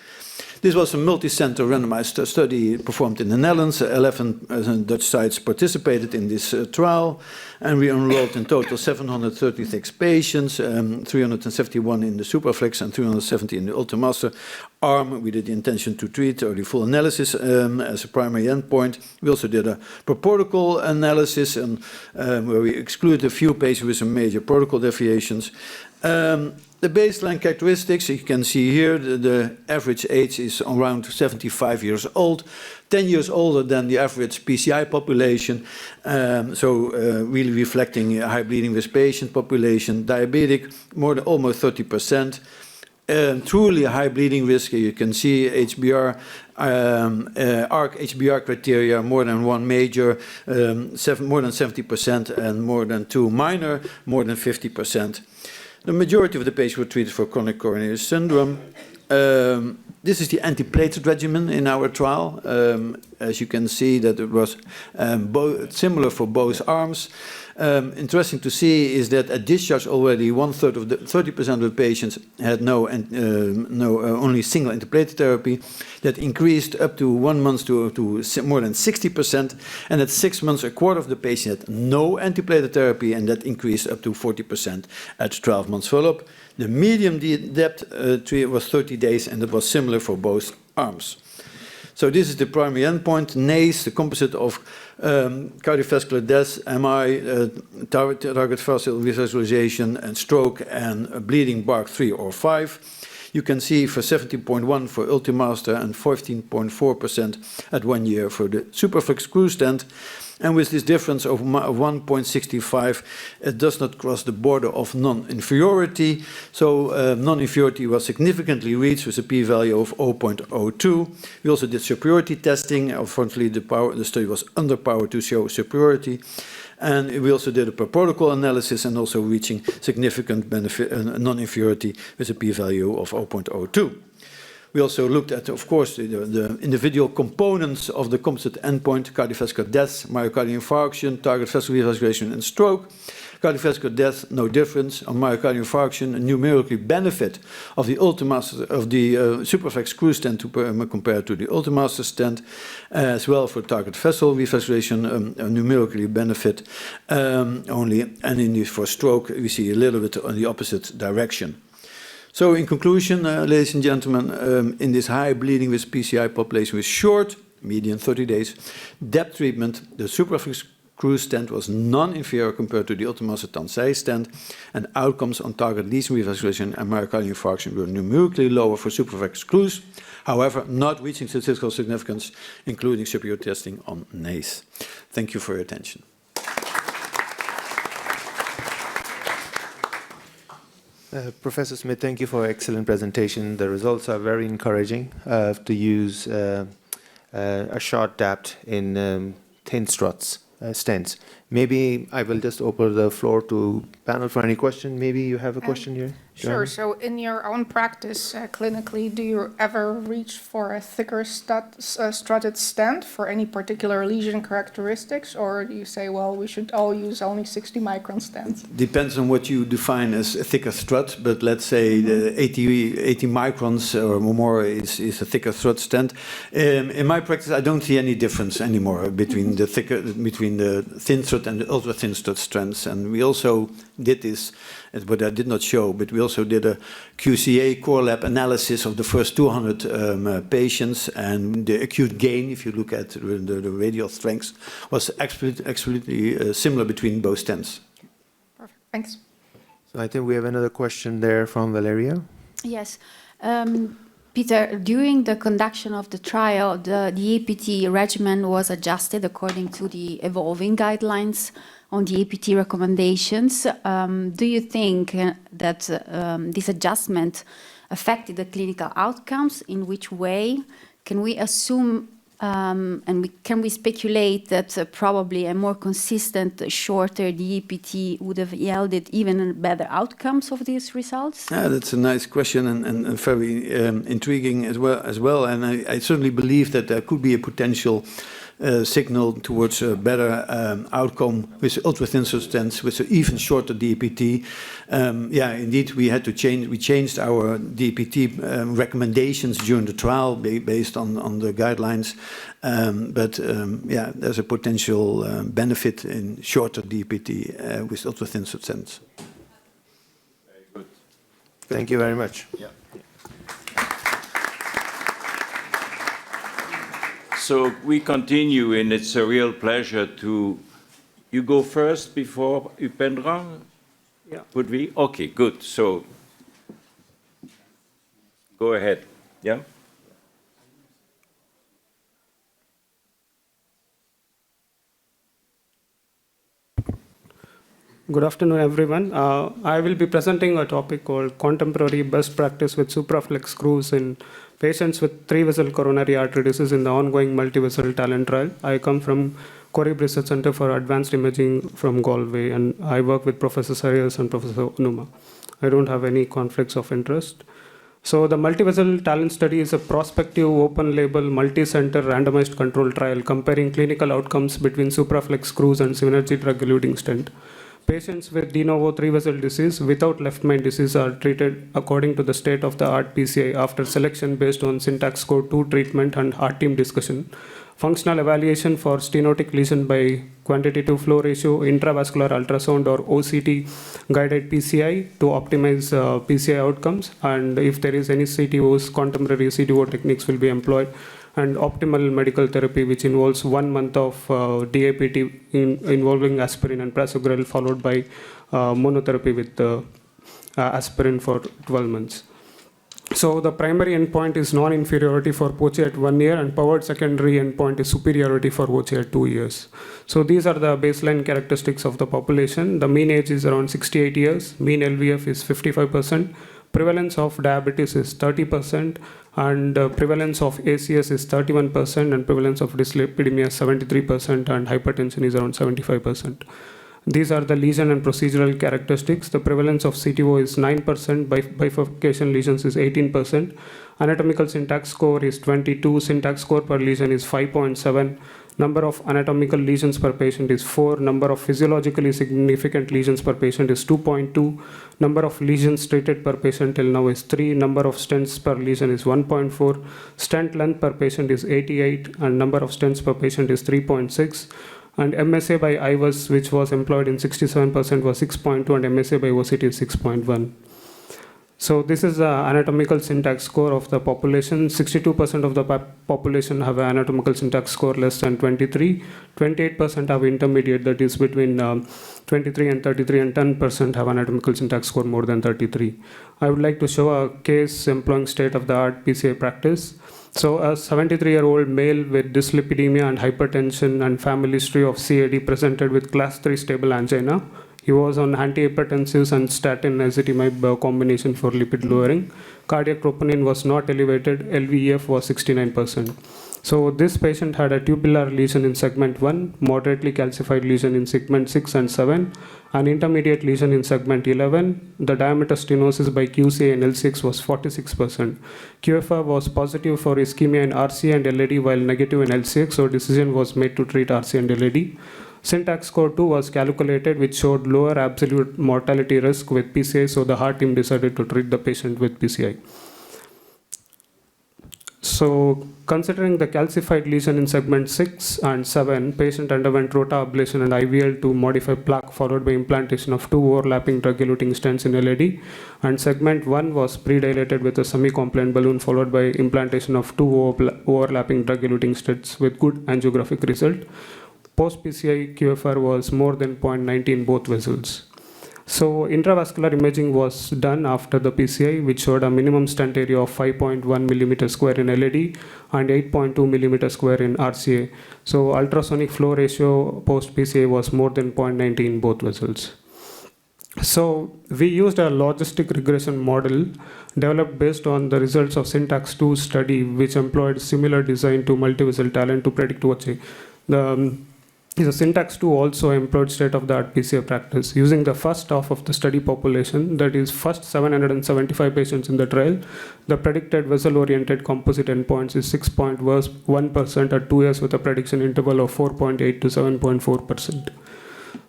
This was a multi-center randomized study performed in the Netherlands. 11 Dutch sites participated in this trial, and we enrolled in total 736 patients, 371 in the Supraflex and 370 in the Ultimaster arm. We did the intention to treat or the full analysis as a primary endpoint. We also did a per protocol analysis, where we excluded a few patients with some major protocol deviations. The baseline characteristics, you can see here, the average age is around 75 years old, 10 years older than the average PCI population, really reflecting a high bleeding risk patient population. Diabetic, almost 30%. Truly high bleeding risk, you can see HBR, ARC HBR criteria, more than one major, more than 70%, and more than two minor, more than 50%. The majority of the patients were treated for chronic coronary syndrome. This is the antiplatelet regimen in our trial. As you can see, that it was similar for both arms. Interesting to see is that at discharge already 1/3 of the 30% of the patients had only single antiplatelet therapy. That increased up to 1 month to more than 60%, and at 6 months, 1/4 of the patients had no antiplatelet therapy, and that increased up to 40% at 12 months follow-up. The median depth was 30 days, and it was similar for both arms. So this is the primary endpoint, NACE, the composite of cardiovascular death, MI, target fascial visualization, and stroke, and bleeding BARC 3 or 5. You can see for 17.1 for Ultimaster and 15.4% at 1 year for the Supraflex Cruz stent. And with this difference of 1.65, it does not cross the border of non-inferiority. So non-inferiority was significantly reached with a p-value of 0.02. We also did superiority testing. Unfortunately, the study was underpowered to show superiority. And we also did a per protocol analysis and also reaching significant benefit, non-inferiority with a p-value of 0.02. We also looked at, of course, the individual components of the composite endpoint: cardiovascular death, myocardial infarction, target vessel revascularization, and stroke. Cardiovascular death, no difference. On myocardial infarction, a numerical benefit of the Supraflex Cruz stent compared to the Ultimaster stent, as well for target vessel revascularization, a numerically benefit only, and for stroke, we see a little bit on the opposite direction. So in conclusion, ladies and gentlemen, in this high bleeding with PCI population with short, median 30 days, depth treatment, the Supraflex Cruz stent was non-inferior compared to the Ultimaster Tansei stent, and outcomes on target lesion revascularization and myocardial infarction were numerically lower for Supraflex Cruz, however, not reaching statistical significance, including superior testing on NACE. Thank you for your attention. Professor Smith, thank you for an excellent presentation. The results are very encouraging to use a short depth in thin struts, stents. Maybe I will just open the floor to panel for any question. Maybe you have a question here? Sure. So in your own practice, clinically, do you ever reach for a thicker strutted stent for any particular lesion characteristics? Or do you say, well, we should all use only 60 micron stents? Depends on what you define as a thicker strut, but let's say the 80 microns or more is a thicker strut stent. In my practice, I don't see any difference anymore between the thin strut and the ultra thin strut stents. And we also did this, but I did not show, but we also did a QCA core lab analysis of the first 200 patients, and the acute gain, if you look at the radial strengths, was absolutely similar between both stents. Perfect, thanks. So I think we have another question there from Valeria. Yes. Peter, during the conduction of the trial, the APT regimen was adjusted according to the evolving guidelines on the APT recommendations. Do you think that this adjustment affected the clinical outcomes? In which way? Can we assume can we speculate that probably a more consistent, shorter DAPT would have yielded even better outcomes of these results? Yeah, that's a nice question and very intriguing as well. And I certainly believe that there could be a potential signal towards a better outcome with ultra-thin stents with an even shorter DAPT. Yeah, indeed, we had to change. We changed our DAPT recommendations during the trial based on the guidelines. Yeah, there's a potential benefit in shorter DAPT with ultra-thin stents. Very good. Thank you very much. Yeah. So we continue, and it's a real pleasure to... You go first before Upendra? Yeah. Would we? Okay, good. So go ahead. Yeah? Good afternoon, everyone. I will be presenting a topic called Contemporary Best Practice with Supraflex Cruz in patients with 3-vessel coronary artery disease in the ongoing Multivessel Talent trial. I come from Corib Research Center for Advanced Imaging from Galway, and I work with Professor Sayers and Professor Onuma. I don't have any conflicts of interest. So the Multivessel Talent study is a prospective, open-label, multi-center, randomized control trial comparing clinical outcomes between Supraflex Cruz and synergy drug-eluting stent. Patients with de novo 3-vessel disease without left main disease are treated according to the state-of-the-art PCI after selection based on syntax score 2 treatment and heart team discussion. Functional evaluation for stenotic lesion by quantitative flow ratio, intravascular ultrasound or OCT guided PCI to optimize PCI outcomes, and if there is any CTOs, contemporary CTO techniques will be employed, and optimal medical therapy, which involves 1 month of DAPT involving aspirin and prasugrel, followed by monotherapy with aspirin for 12 months. So the primary endpoint is non-inferiority for POCHE at 1 year, and powered secondary endpoint is superiority for POCHE at 2 years. So these are the baseline characteristics of the population. The mean age is around 68 years, mean LVF is 55%, prevalence of diabetes is 30%, and prevalence of ACS is 31%, and prevalence of dyslipidemia is 73%, and hypertension is around 75%. These are the lesion and procedural characteristics. The prevalence of CTO is 9%, bifurcation lesions is 18%, anatomical syntax score is 22, syntax score per lesion is 5.7, number of anatomical lesions per patient is 4, number of physiologically significant lesions per patient is 2.2, number of lesions treated per patient till now is 3, number of stents per lesion is 1.4, stent length per patient is 88, and number of stents per patient is 3.6. And MSA by IVUS, which was employed in 67%, was 6.2, and MSA by OCT is 6.1. So this is the anatomical syntax score of the population. 62% of the population have an anatomical syntax score less than 23. 28% have intermediate, that is between 23 and 33, and 10% have anatomical syntax score more than 33. I would like to show a case employing state-of-the-art PCI practice. So a 73-year-old male with dyslipidemia and hypertension and family history of CAD presented with class 3 stable angina. He was on antihypertensives and statin ezetimibe combination for lipid lowering. Cardiac troponin was not elevated. LVEF was 69%. So this patient had a tubular lesion in segment 1, moderately calcified lesion in segment 6 and 7, an intermediate lesion in segment 11. The diameter stenosis by QCA and L6 was 46%. QFR was positive for ischemia in RCA and LAD while negative in LCX, so decision was made to treat RCA and LAD. Syntax score 2 was calculated, which showed lower absolute mortality risk with PCI, so the heart team decided to treat the patient with PCI. So, considering the calcified lesion in segment 6 and 7, patient underwent rota ablation and IVL to modify plaque, followed by implantation of 2 overlapping drug-eluting stents in LAD. And segment 1 was pre-dilated with a semi-compliant balloon, followed by implantation of 2 overlapping drug-eluting stents with good angiographic result. Post-PCI QFR was more than 0.90 in both vessels. So intravascular imaging was done after the PCI, which showed a minimum stent area of 5.1 millimeter square in LAD and 8.2 millimeter square in RCA. So ultrasonic flow ratio post-PCI was more than 0.90 in both vessels. So we used a logistic regression model developed based on the results of Syntax 2 study, which employed similar design to Multivessel Talent to predict OCHE. The Syntax 2 also employed state-of-the-art PCI practice. Using the first half of the study population, that is first 775 patients in the trial, the predicted vessel-oriented composite endpoints is 6.1% at 2 years with a prediction interval of 4.8 to 7.4%.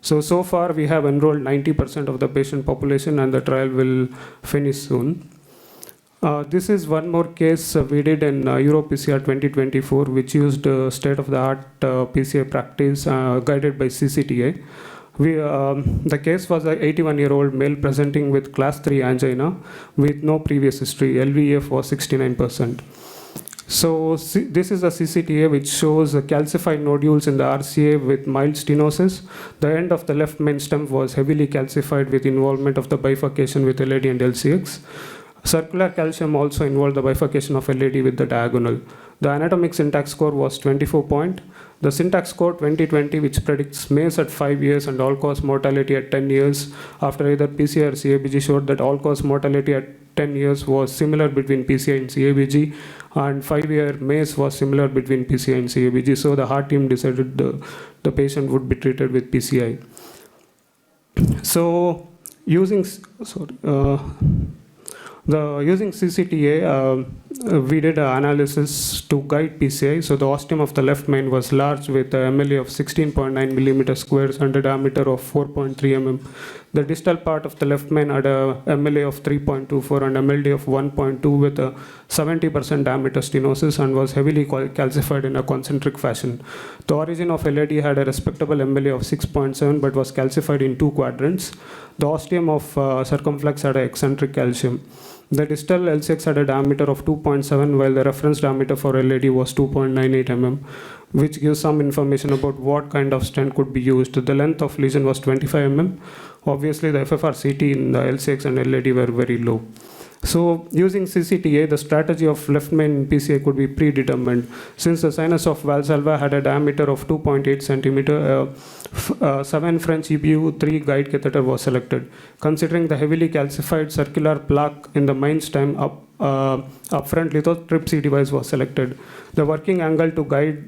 So far we have enrolled 90% of the patient population and the trial will finish soon. This is one more case we did in EuroPCR 2024, which used state-of-the-art PCI practice guided by CCTA. The case was an 81-year-old male presenting with class 3 angina with no previous history. LVEF was 69%. So this is a CCTA which shows calcified nodules in the RCA with mild stenosis. The end of the left main stem was heavily calcified with involvement of the bifurcation with LAD and LCX. Circular calcium also involved the bifurcation of LAD with the diagonal. The anatomic syntax score was 24 point. The syntax score 2020, which predicts MACE at 5 years and all-cause mortality at 10 years after either PCI or CABG, showed that all-cause mortality at 10 years was similar between PCI and CABG, and 5-year MACE was similar between PCI and CABG. So the heart team decided the patient would be treated with PCI. So using CCTA, we did an analysis to guide PCI. So the ostium of the left main was large with a MLA of 16.9 millimeter squares and a diameter of 4.3 mm. The distal part of the left main had a MLA of 3.24 and MLD of 1.2 with a 70% diameter stenosis and was heavily calcified in a concentric fashion. The origin of LAD had a respectable MLA of 6.7 but was calcified in 2 quadrants. The ostium of circumflex had an eccentric calcium. The distal LCX had a diameter of 2.7 while the reference diameter for LAD was 2.98 mm, which gives some information about what kind of stent could be used. The length of lesion was 25 mm. Obviously the FFRCT in the LCX and LAD were very low. So using CCTA, the strategy of left main PCA could be predetermined. Since the sinus of Valsalva had a diameter of 2.8 centimeter, 7 French EBU, 3 guide catheter was selected. Considering the heavily calcified circular plaque in the main stem, upfront lithotripsy device was selected. The working angle to guide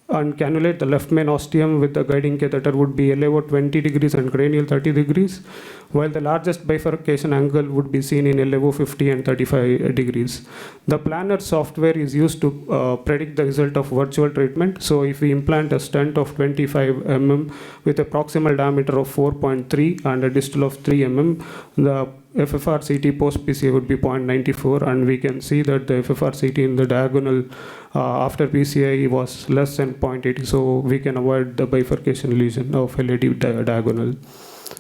and cannulate the left main ostium with the guiding catheter would be LAO 20 degrees and cranial 30 degrees, while the largest bifurcation angle would be seen in LAO 50 and 35 degrees. The planner software is used to predict the result of virtual treatment. So if we implant a stent of 25 mm with a proximal diameter of 4.3 and a distal of 3 mm, the FFRCT post PCA would be 0.94, and we can see that the FFRCT in the diagonal after PCA was less than 0.80, so we can avoid the bifurcation lesion of LAD diagonal.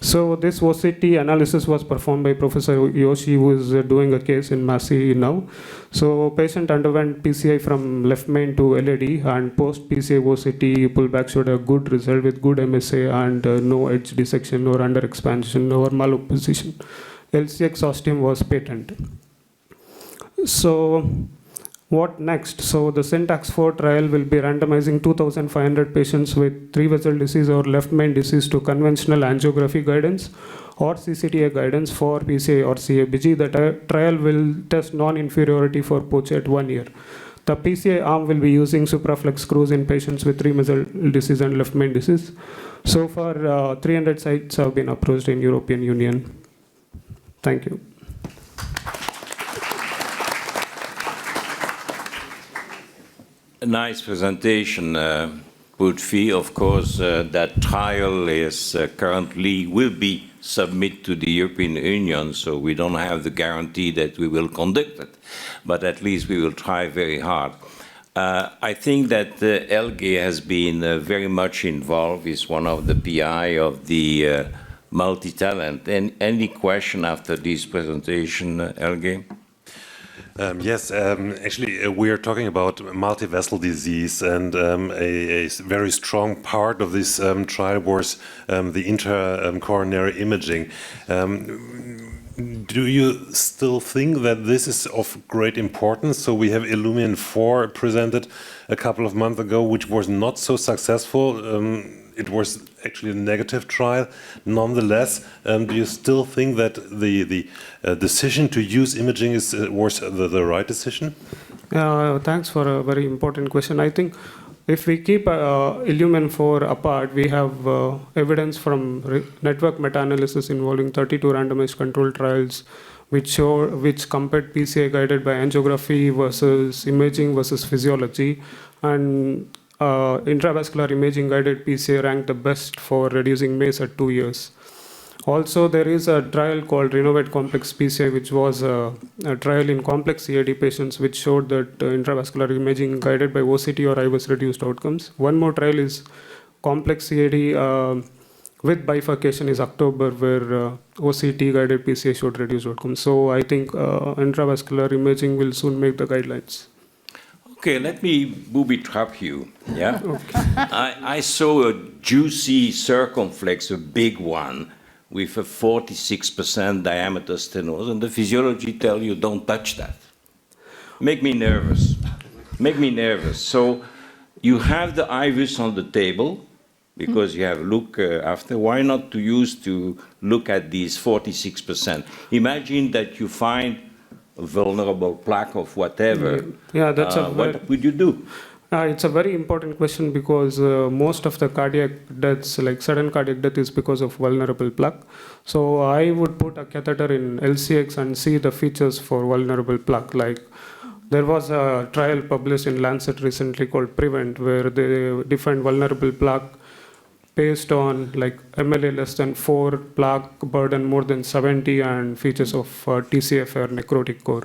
So this OCT analysis was performed by Professor Yoshi, who is doing a case in Massey now. So patient underwent PCI from left main to LAD, and post PCI OCT pullback showed a good result with good MSA and no edge dissection or under expansion or malopposition. LCX ostium was patent. So what next? So the Syntax 4 trial will be randomizing 2,500 patients with 3-vessel disease or left main disease to conventional angiography guidance or CCTA guidance for PCA or CABG. The trial will test non-inferiority for POCH at 1 year. The PCA arm will be using Supraflex Cruz in patients with 3-vessel disease and left main disease. So far, 300 sites have been approached in European Union. Thank you. A nice presentation, Putfi. Of course, that trial is currently will be submitted to the European Union, so we don't have the guarantee that we will conduct it, but at least we will try very hard. I think that Elge has been very much involved. He's one of the PI of the Multi-Talent. Any question after this presentation, Elge? Yes, actually, we are talking about multivessel disease, and a very strong part of this trial was the intracoronary imaging. Do you still think that this is of great importance? So we have Illumin 4 presented a couple of months ago, which was not so successful. It was actually a negative trial. Nonetheless, do you still think that the decision to use imaging was the right decision? Thanks for a very important question. I think if we keep Illumin 4 apart, we have evidence from network meta-analysis involving 32 randomized controlled trials which compared PCA guided by angiography versus imaging versus physiology, and intravascular imaging guided PCA ranked the best for reducing MACE at 2 years. Also, there is a trial called Renovate Complex PCI, which was a trial in complex CAD patients, which showed that intravascular imaging guided by OCT or IVUS reduced outcomes. One more trial is complex CAD with bifurcation is October, where OCT guided PCA showed reduced outcomes. So I think intravascular imaging will soon make the guidelines. Okay, let me booby trap you. Yeah. Okay. I saw a juicy circumflex, a big one, with a 46% diameter stenosis, and the physiology tell you don't touch that. Make me nervous. Make me nervous. So you have the IVUS on the table because you have look after. Why not to look at these 46%? Imagine that you find a vulnerable plaque of whatever. Yeah, that's what would you do? It's a very important question because most of the cardiac deaths, like sudden cardiac death, is because of vulnerable plaque. So I would put a catheter in LCX and see the features for vulnerable plaque. Like there was a trial published in Lancet recently called PREVENT, where they defined vulnerable plaque based on like MLA less than 4, plaque burden more than 70, and features of TCFR necrotic core.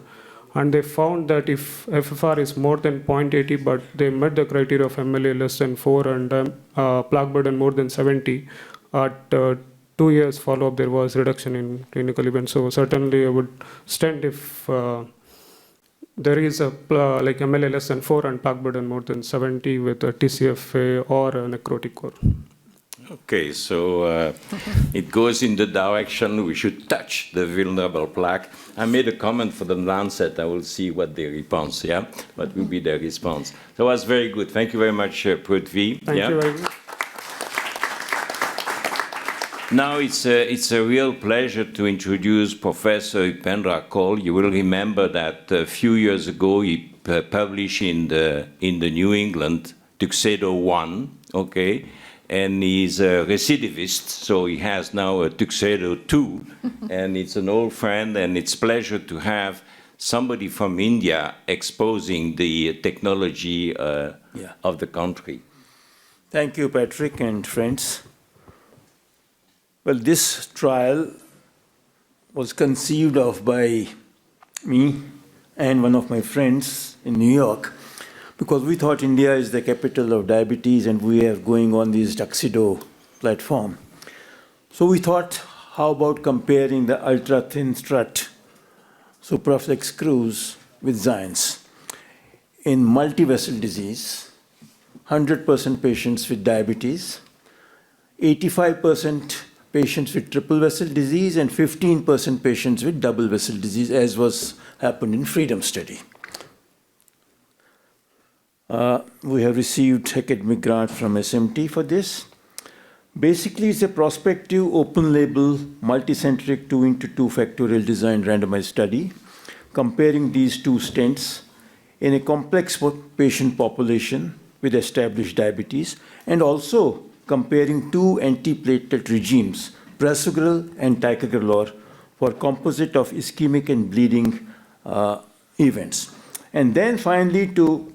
And they found that if FFR is more than 0.80, but they met the criteria of MLA less than 4 and plaque burden more than 70, at 2 years follow-up there was reduction in clinical events. So certainly I would stent if there is a like MLA less than 4 and plaque burden more than 70 with a TCFA or a necrotic core. Okay, so it goes in the direction we should touch the vulnerable plaque. I made a comment for the Lancet. I will see what their response, yeah? What will be their response. That was very good. Thank you very much, Prithvi. Thank you very much. Now it's a real pleasure to introduce Professor Upendra Kaul. You will remember that a few years ago he published in the New England TUDEXO I, okay? And he's a recidivist, so he has now a TUDEXO II, and it's an old friend, and it's a pleasure to have somebody from India exposing the technology of the country. Thank you, Patrick and friends. Well, this trial was conceived of by me and one of my friends in New York, because we thought India is the capital of diabetes and we are going on this TUDEXO platform. So we thought, how about comparing the ultrathin strut Supraflex Cruz with Xience? In multivessel disease, 100% patients with diabetes, 85% patients with triple vessel disease, and 15% patients with double vessel disease, as was happened in Freedom study. We have received academic grant from SMT for this. Basically, it's a prospective, open-label, multicentric 2x2 factorial design randomized study comparing these two stents in a complex patient population with established diabetes, and also comparing two antiplatelet regimes, prasugrel and ticagrelor, for composite of ischemic and bleeding events. And then finally, to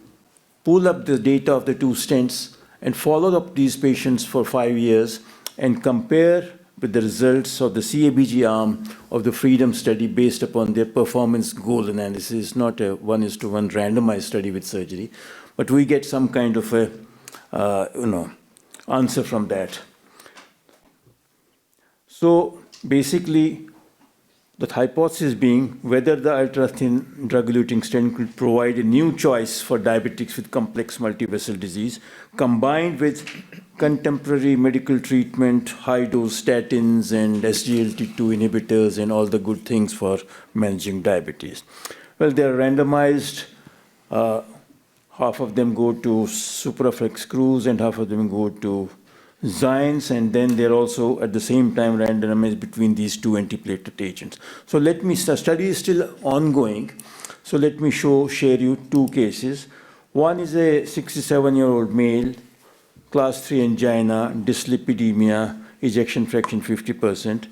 pull up the data of the two stents and follow up these patients for 5 years and compare with the results of the CABG arm of the Freedom study based upon their performance goal analysis, not a 1:1 randomized study with surgery, but we get some kind of a answer from that. So basically, the hypothesis being whether the ultrathin drug-eluting stent could provide a new choice for diabetics with complex multivessel disease, combined with contemporary medical treatment, high-dose statins and SGLT2 inhibitors and all the good things for managing diabetes. Well, they're randomized. Half of them go to Supraflex Cruz and half of them go to Xience, and then they're also at the same time randomized between these two antiplatelet agents. So let me, the study is still ongoing, so let me share you two cases. One is a 67-year-old male, class 3 angina, dyslipidemia, ejection fraction 50%.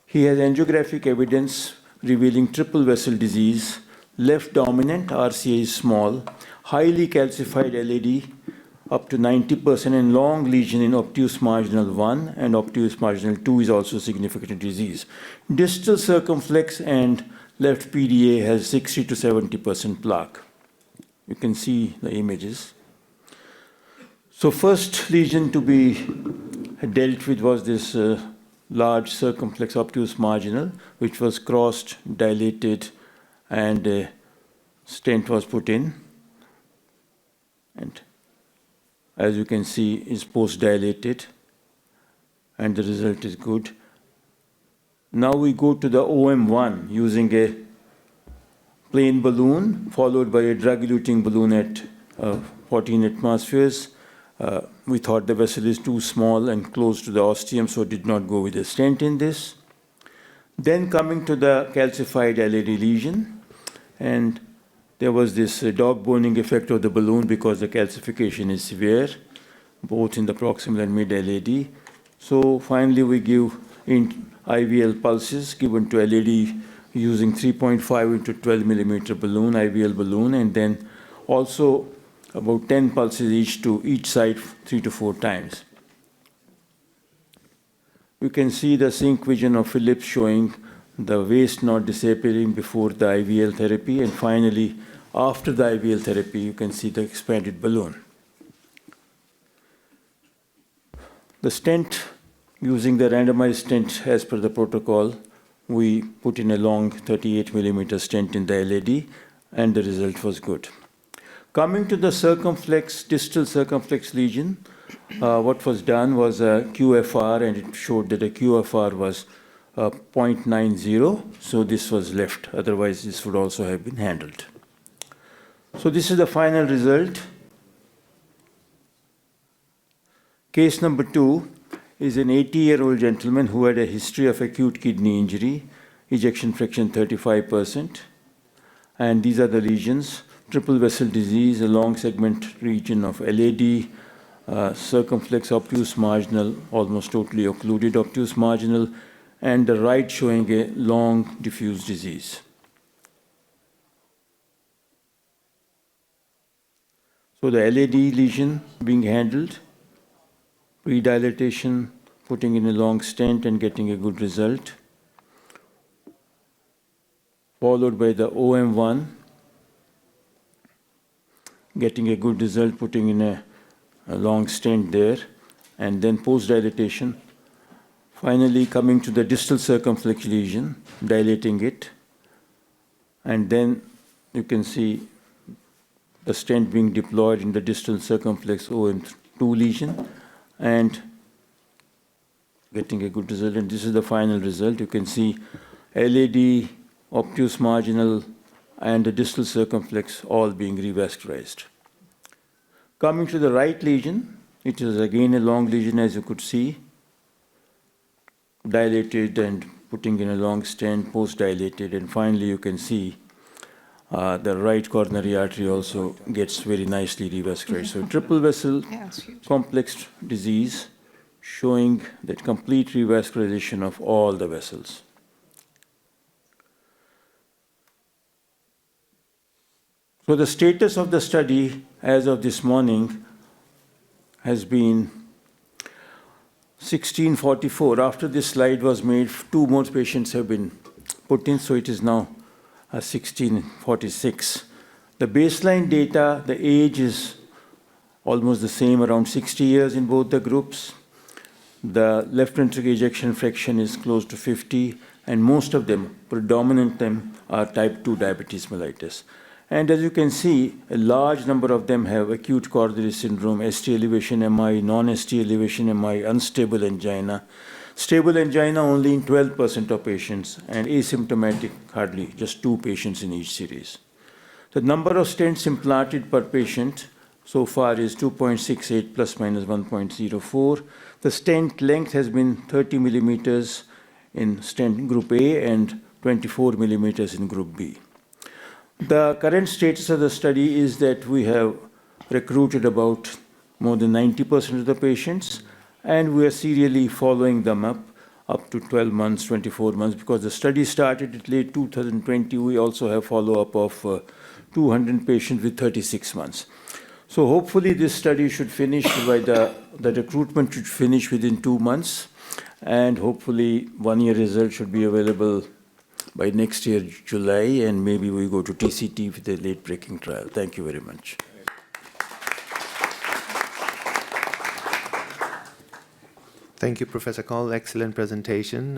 He has angiographic evidence revealing triple vessel disease, left dominant, RCA is small, highly calcified LAD, up to 90%, and long lesion in obtuse marginal 1 and obtuse marginal 2 is also significant disease. Distal circumflex and left PDA has 60 to 70% plaque. You can see the images. So first lesion to be dealt with was this large circumflex obtuse marginal, which was crossed, dilated, and a stent was put in. And as you can see, is post-dilated, and the result is good. Now we go to the OM1 using a plain balloon followed by a drug-eluting balloon at 14 atmospheres. We thought the vessel is too small and close to the ostium, so did not go with a stent in this. Then coming to the calcified LAD lesion, and there was this dog boning effect of the balloon because the calcification is severe, both in the proximal and mid-LAD. So finally, we give IVL pulses given to LAD using 3.5 into 12 millimeter balloon, IVL balloon, and then also about 10 pulses each to each side 3 to 4 times. You can see the sync vision of Phillips showing the waste not disappearing before the IVL therapy, and finally, after the IVL therapy, you can see the expanded balloon. The stent, using the randomized stent as per the protocol, we put in a long 38 millimeter stent in the LAD, and the result was good. Coming to the circumflex, distal circumflex lesion, what was done was a QFR, and it showed that the QFR was 0.90, so this was left. Otherwise, this would also have been handled. So this is the final result. Case number 2 is an 80-year-old gentleman who had a history of acute kidney injury, ejection fraction 35%. And these are the lesions: triple vessel disease, a long segment region of LAD, circumflex obtuse marginal, almost totally occluded obtuse marginal, and the right showing a long diffuse disease. So the LAD lesion being handled, pre-dilatation, putting in a long stent and getting a good result, followed by the OM1, getting a good result, putting in a long stent there, and then post-dilatation, finally coming to the distal circumflex lesion, dilating it, and then you can see the stent being deployed in the distal circumflex OM2 lesion and getting a good result. And this is the final result. You can see LAD, obtuse marginal, and the distal circumflex all being revascularized. Coming to the right lesion, it is again a long lesion, as you could see, dilated and putting in a long stent, post-dilated, and finally you can see the right coronary artery also gets very nicely revascularized. So triple vessel complex disease showing that complete revascularization of all the vessels. So the status of the study as of this morning has been 1644. After this slide was made, 2 more patients have been put in, so it is now 1646. The baseline data, the age is almost the same, around 60 years in both the groups. The left ventricular ejection fraction is close to 50, and most of them, predominant them, are type 2 diabetes mellitus. And as you can see, a large number of them have acute coronary syndrome, ST elevation MI, non-ST elevation MI, unstable angina. Stable angina only in 12% of patients, and asymptomatic hardly, just 2 patients in each series. The number of stents implanted per patient so far is 2.68 plus minus 1.04. The stent length has been 30 millimeters in stent group A and 24 millimeters in group B. The current status of the study is that we have recruited about more than 90% of the patients, and we are serially following them up to 12 months, 24 months, because the study started in late 2020. We also have follow-up of 200 patients with 36 months. So hopefully this study should finish by the recruitment should finish within 2 months, and hopefully 1-year result should be available by next year, July, and maybe we go to TCT with a late-breaking trial. Thank you very much. Thank you, Professor Kaul. Excellent presentation.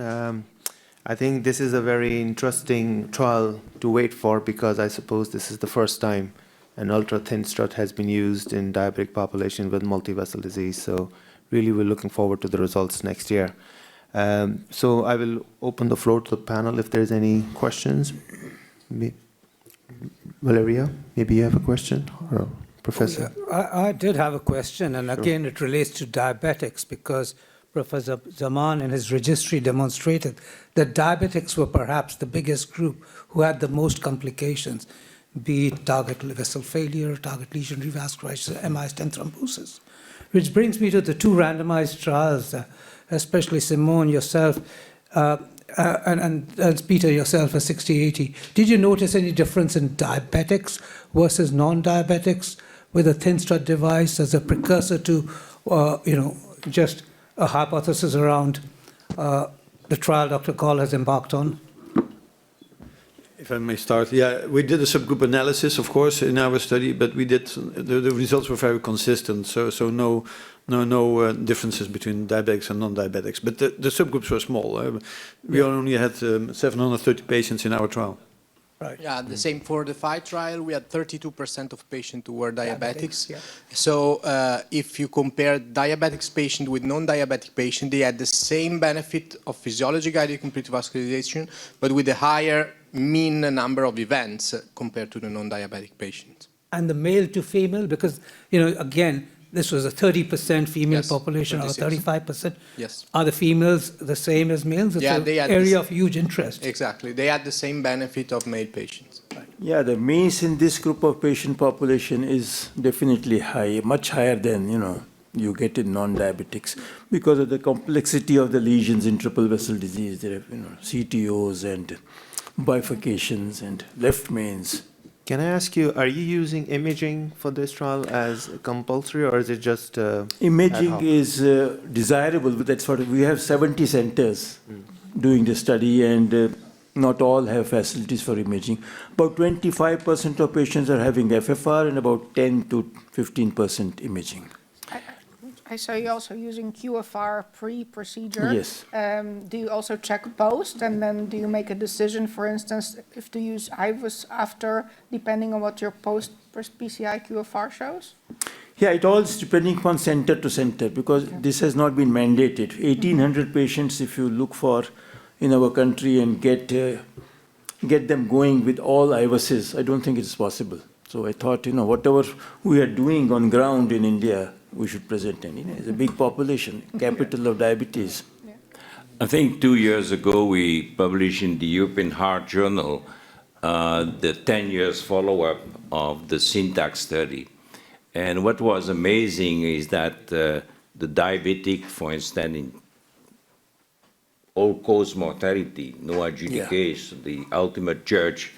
I think this is a very interesting trial to wait for, because I suppose this is the first time an ultra-thin strut has been used in diabetic population with multivessel disease. So really we're looking forward to the results next year. So I will open the floor to the panel if there's any questions. Valeria, maybe you have a question? Or Professor? I did have a question, and again, it relates to diabetics, because Professor Zaman in his registry demonstrated that diabetics were perhaps the biggest group who had the most complications, be it target vessel failure, target lesion revascularization, MI stent thrombosis. Which brings me to the 2 randomized trials, especially Simone, yourself, and Peter, yourself, at 60-80. Did you notice any difference in diabetics versus non-diabetics with a thin strut device as a precursor to, just a hypothesis around the trial Dr. Kaul has embarked on? If I may start, yeah, we did a subgroup analysis, of course, in our study, but we did the results were very consistent. So no differences between diabetics and non-diabetics. But the subgroups were small. We only had 730 patients in our trial. Right. Yeah, the same for the FI trial. We had 32% of patients who were diabetics. Yeah. So if you compare diabetics patient with non-diabetic patient, they had the same benefit of physiology-guided complete vascularization, but with a higher mean number of events compared to the non-diabetic patients. And the male to female, because, again, this was a 30% female Yes, population or 36. 35%. Yes. Are the females the same as males? It's Yeah, an they had area this- of huge interest. Exactly. They had the same benefit of male patients. Yeah, the MACE in this group of patient population is definitely high, much higher than, you get in non-diabetics because of the complexity of the lesions in triple vessel disease. There are, CTOs and bifurcations and left mains. Can I ask you, are you using imaging for this trial as compulsory, or is it just Imaging ad hoc? is desirable, but that's what we have 70 centers doing the study, and not all have facilities for imaging. About 25% of patients are having FFR and about 10 to 15% imaging. I saw you also using QFR pre-procedure. Yes. Do you also check post, and then do you make a decision, for instance, if to use IVUS after, depending on what your post-PCI QFR shows? Yeah, it all is depending upon center to center because this has not been mandated. 1,800 patients, if you look for in our country and get them going with all IVUSs, I don't think it's possible. So I thought, whatever we are doing on ground in India, we should present. And it's a big population, capital of diabetes. I think 2 years ago we published in the European Heart Journal the 10 years follow-up of the syntax study. And what was amazing is that the diabetic, for instance, in all-cause mortality, no adjudication, the ultimate judge,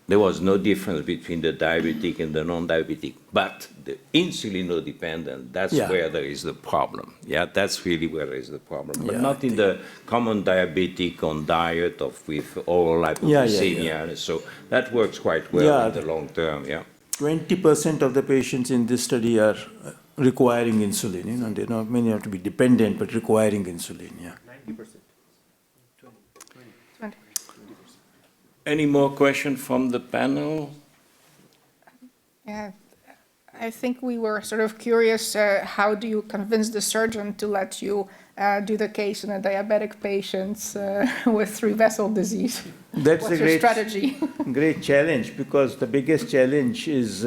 there was no difference between the diabetic and the non-diabetic. But the insulin-dependent, that's where there is the problem. Yeah, that's really where there is the problem. But not in the common diabetic on diet of with oral hypoglycemia. So that works quite well in the long term, 20% of the patients in this study are requiring insulin. They're not many have to be dependent, but requiring insulin, 90%. Any more questions from the panel? Yeah, I think we were sort of curious, how do you convince the surgeon to let you do the case in a diabetic patient with three-vessel disease? That's What's a your strategy? great challenge because the biggest challenge is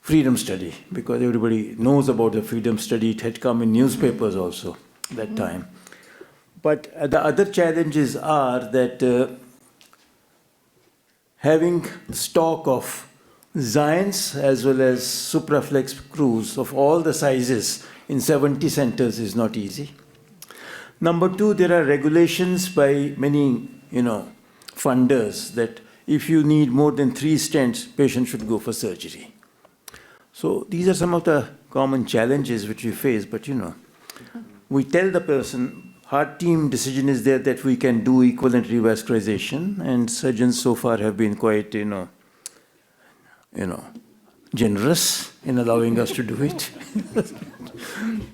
freedom study because everybody knows about the freedom study. It had come in newspapers also that time. But the other challenges are that having stock of Zions as well as Supraflex Cruz of all the sizes in 70 centers is not easy. Number two, there are regulations by many, funders that if you need more than 3 stents, patient should go for surgery. So these are some of the common challenges which we face, but we tell the person, heart team decision is there that we can do equivalent revascularization, and surgeons so far have been quite, generous in allowing us to do it.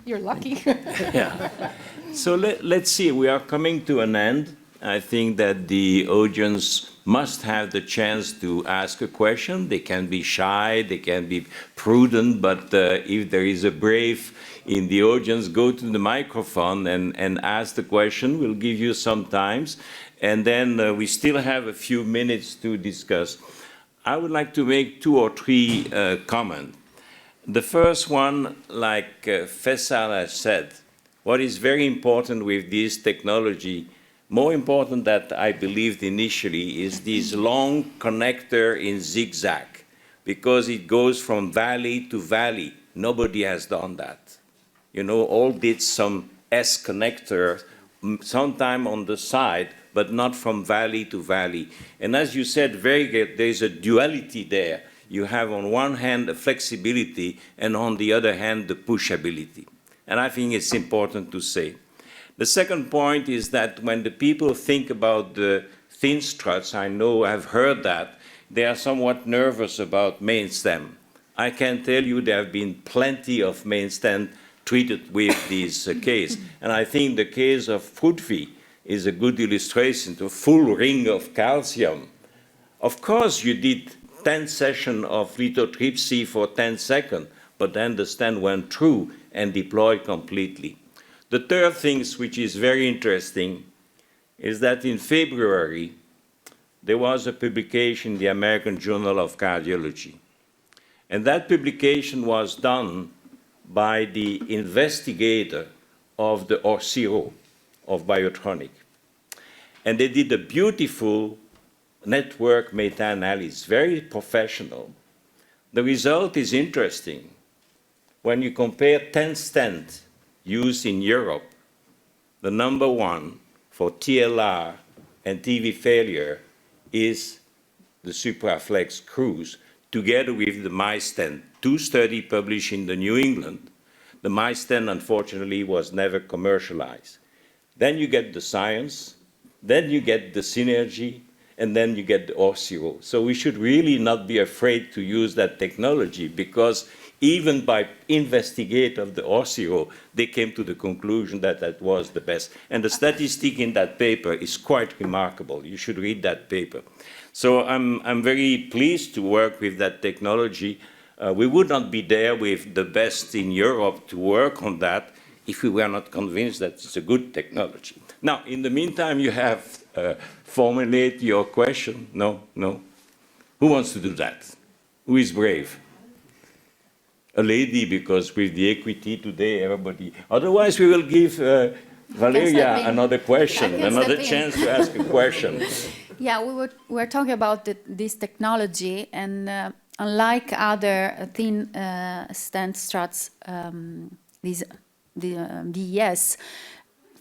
You're lucky. Yeah. So let's see, we are coming to an end. I think that the audience must have the chance to ask a question. They can be shy, they can be prudent, but if there is a brave in the audience, go to the microphone and ask the question. We'll give you some times. And then we still have a few minutes to discuss. I would like to make 2 or 3 comments. The first one, like Faisal has said, what is very important with this technology, more important than I believed initially, is this long connector in zigzag, because it goes from valley to valley. Nobody has done that. All did some S connector, sometime on the side, but not from valley to valley. And as you said, very good, there's a duality there. You have on one hand the flexibility, and on the other hand the pushability. And I think it's important to say. The second point is that when the people think about the thin struts, I've heard that, they are somewhat nervous about main stem. I can tell you there have been plenty of main stem treated with this case. And I think the case of Prithvi is a good illustration to a full ring of calcium Of course, you did 10 sessions of lithotripsy for 10 seconds, but then the stent went through and deployed completely. The third thing, which is very interesting, is that in February, there was a publication in the American Journal of Cardiology. And that publication was done by the investigator of the ORCIRO of Biotronic. And they did a beautiful network meta-analysis, very professional. The result is interesting. When you compare 10 stents used in Europe, the number one for TLR and TV failure is the Supraflex Cruz, together with the mice stent. Two studies published in the New England. The mice stent, unfortunately, was never commercialized. Then you get the science, then you get the synergy, and then you get the ORCIRO. So we should really not be afraid to use that technology, because even by investigate of the ORCIRO, they came to the conclusion that that was the best. And the statistic in that paper is quite remarkable. You should read that paper. So I'm very pleased to work with that technology. We would not be there with the best in Europe to work on that if we were not convinced that it's a good technology. Now, in the meantime, you have formulate your question. No? Who wants to do that? Who is brave? A lady, because with the equity today, everybody. Otherwise, we will give Valeria another question, another chance to ask a question. Yeah, we were talking about this technology, and unlike other thin stent struts, the DES,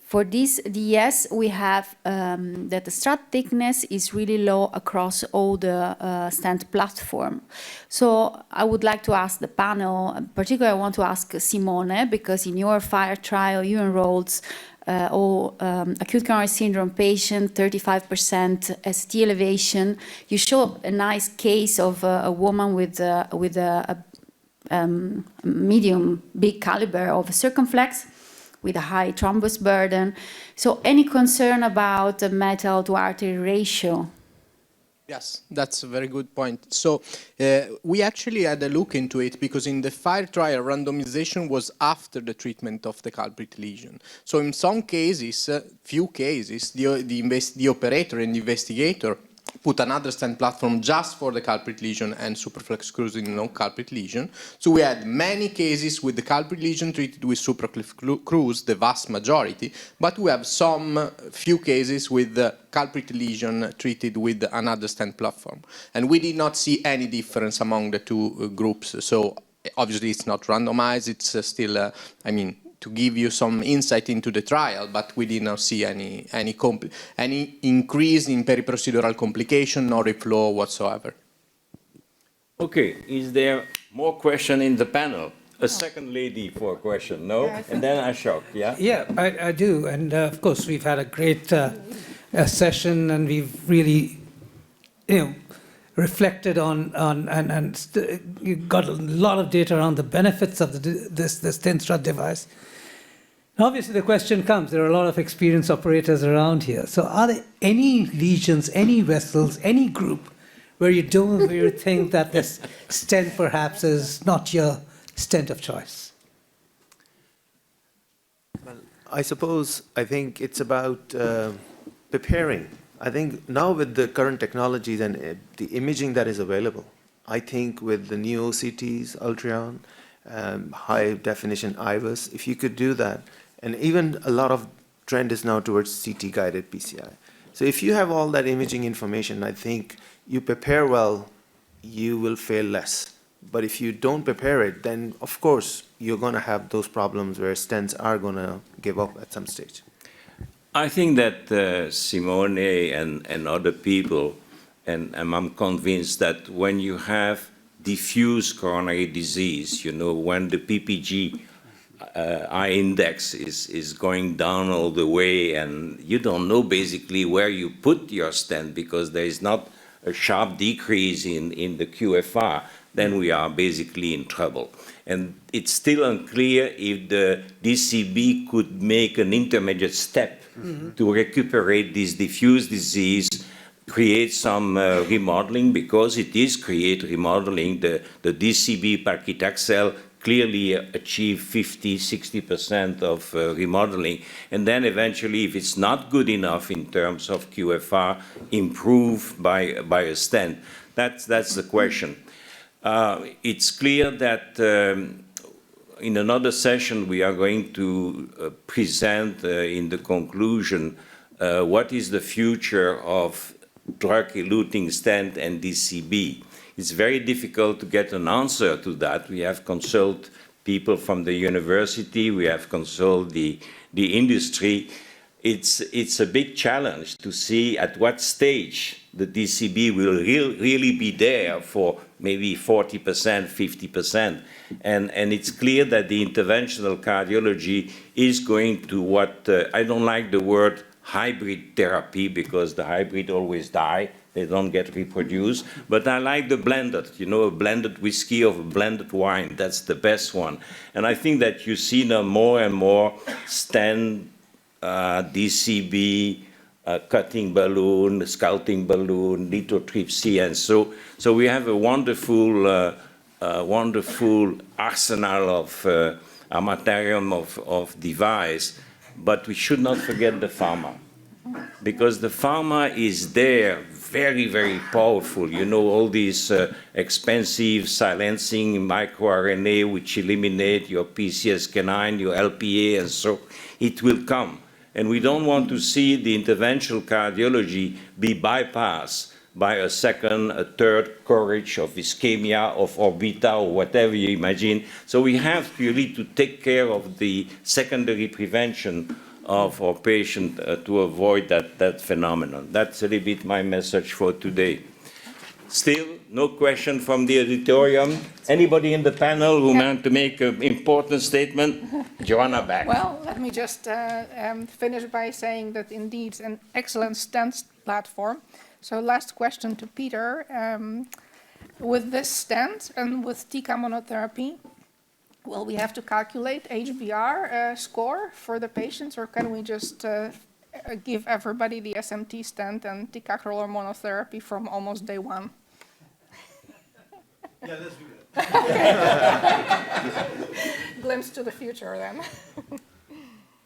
for this DES, we have that the strut thickness is really low across all the stent platform. So I would like to ask the panel, particularly I want to ask Simone, because in your FIRE trial, you enrolled all acute coronary syndrome patient, 35% ST elevation. You show a nice case of a woman with a medium big caliber of circumflex, with a high thrombus burden. So any concern about the metal to artery ratio? Yes, that's a very good point. So we actually had a look into it, because in the FIRE trial, randomization was after the treatment of the culprit lesion. So in some cases, few cases, the operator and the investigator put another stent platform just for the culprit lesion and Supraflex Cruz in no culprit lesion. So we had many cases with the culprit lesion treated with Supraflex Cruz, the vast majority, but we have some few cases with the culprit lesion treated with another stent platform. And we did not see any difference among the two groups. So obviously it's not randomized, it's still, to give you some insight into the trial, but we did not see any increase in periprocedural complication, nor reflow whatsoever. Okay, is there more question in the panel? A second lady for a question, no? And then Ashok, yeah? Yeah, I do. And of course, we've had a great session, and we've really, reflected on you got a lot of data around the benefits of this stent strut device. Obviously, the question comes, there are a lot of experienced operators around here. So are there any lesions, any vessels, any group where you think that this stent perhaps is not your stent of choice? Well, I think it's about preparing. I think now with the current technologies and the imaging that is available, I think with the new OCTs, Ultron, high definition IVUS, if you could do that, and even a lot of trend is now towards CT-guided PCI. So if you have all that imaging information, I think you prepare well, you will fail less. But if you don't prepare it, then of course you're going to have those problems where stents are going to give up at some stage. I think that Simone and other people, and I'm convinced that when you have diffuse coronary disease, when the PPG I index is going down all the way, and you don't know basically where you put your stent because there is not a sharp decrease in the QFR, then we are basically in trouble. And it's still unclear if the DCB could make an intermediate step to recuperate this diffuse disease create some remodeling, because it is create remodeling. The DCB paclitaxel clearly achieve 50–60% of remodeling, and then eventually, if it's not good enough in terms of QFR, improve by a stent. That's the question. It's clear that in another session we are going to present in the conclusion what is the future of drug-eluting stent and DCB. It's very difficult to get an answer to that. We have consulted people from the university, we have consulted the industry. It's a big challenge to see at what stage the DCB will really be there for maybe 40%, 50%. And it's clear that the interventional cardiology is going to what, I don't like the word hybrid therapy, because the hybrid always die. They don't get reproduced. But I like the blended, a blended whiskey or a blended wine. That's the best one. And I think that you see now more and more stent, DCB, cutting balloon, scouting balloon, lithotripsy, and so we have a wonderful arsenal of armamentarium of device, but we should not forget the pharma, because the pharma is there, very, very powerful. All these expensive silencing microRNA, which eliminate your PCSK9, your LPA, and so it will come. And we don't want to see the interventional cardiology be bypassed by a second, a third courage of ischemia, of orbita, or whatever you imagine. So we have really to take care of the secondary prevention of our patient to avoid that phenomenon. That's a little bit my message for today. Still, no question from the auditorium. Anybody in the panel who want to make an important statement? Joanna back. Well, let me just finish by saying that indeed an excellent stent platform. So last question to Peter. With this stent and with TICA monotherapy, will we have to calculate HBR score for the patients, or can we just give everybody the SMT stent and ticagrelor monotherapy from almost day one? Yeah, let's do that. Glimpse to the future then.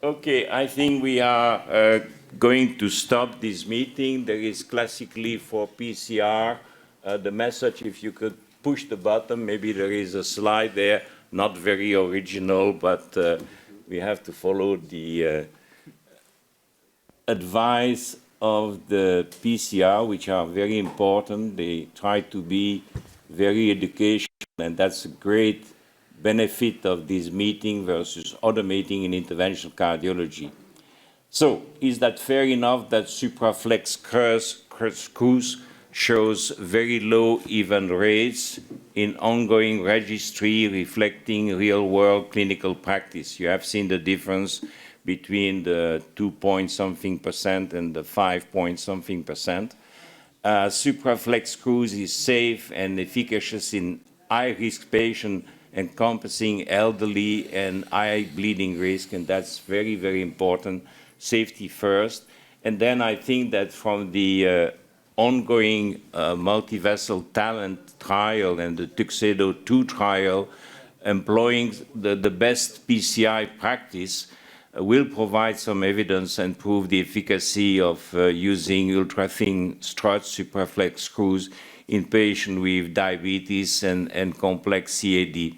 Okay, I think we are going to stop this meeting. There is classically for PCR the message, if you could push the button, maybe there is a slide there, not very original, but we have to follow the advice of the PCR, which are very important. They try to be very educational, and that's a great benefit of this meeting versus other meeting in interventional cardiology. So, is that fair enough that Supraflex Cruz shows very low event rates in ongoing registry reflecting real-world clinical practice? You have seen the difference between the 2-point-something% and the 5-point-something%. Supraflex Cruz is safe and efficacious in high-risk patients encompassing elderly and high bleeding risk, and that's very, very important. Safety first. And then I think that from the ongoing Multivessel Talent trial and the TUDEXO II trial, employing the best PCI practice will provide some evidence and prove the efficacy of using ultrathin struts, Supraflex Cruz, in patients with diabetes and complex CAD.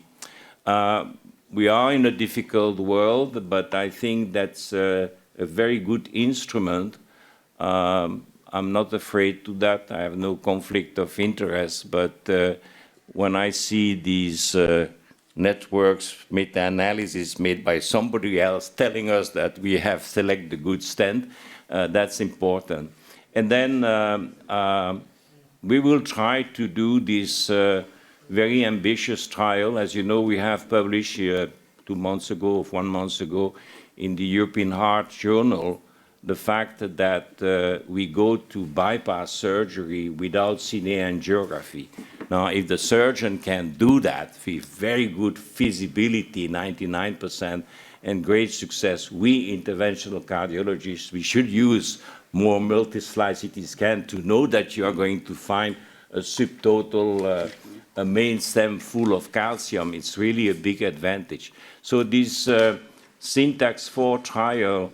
We are in a difficult world, but I think that's a very good instrument. I'm not afraid to that. I have no conflict of interest, but when I see these networks, meta-analysis made by somebody else telling us that we have selected the good stent, that's important. And then we will try to do this very ambitious trial. As you know, we have published 1 month ago, in the European Heart Journal, the fact that we go to bypass surgery without cine angiography. Now, if the surgeon can do that with very good feasibility, 99%, and great success, we interventional cardiologists, we should use more multi-slide CT scan to know that you are going to find a subtotal a main stem full of calcium. It's really a big advantage. So this Syntax 4 trial,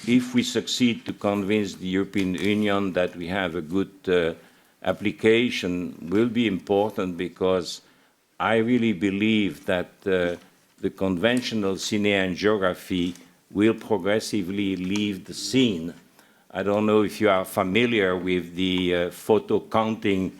if we succeed to convince the European Union that we have a good application, will be important, because I really believe that the conventional cine angiography will progressively leave the scene. I don't know if you are familiar with the photo counting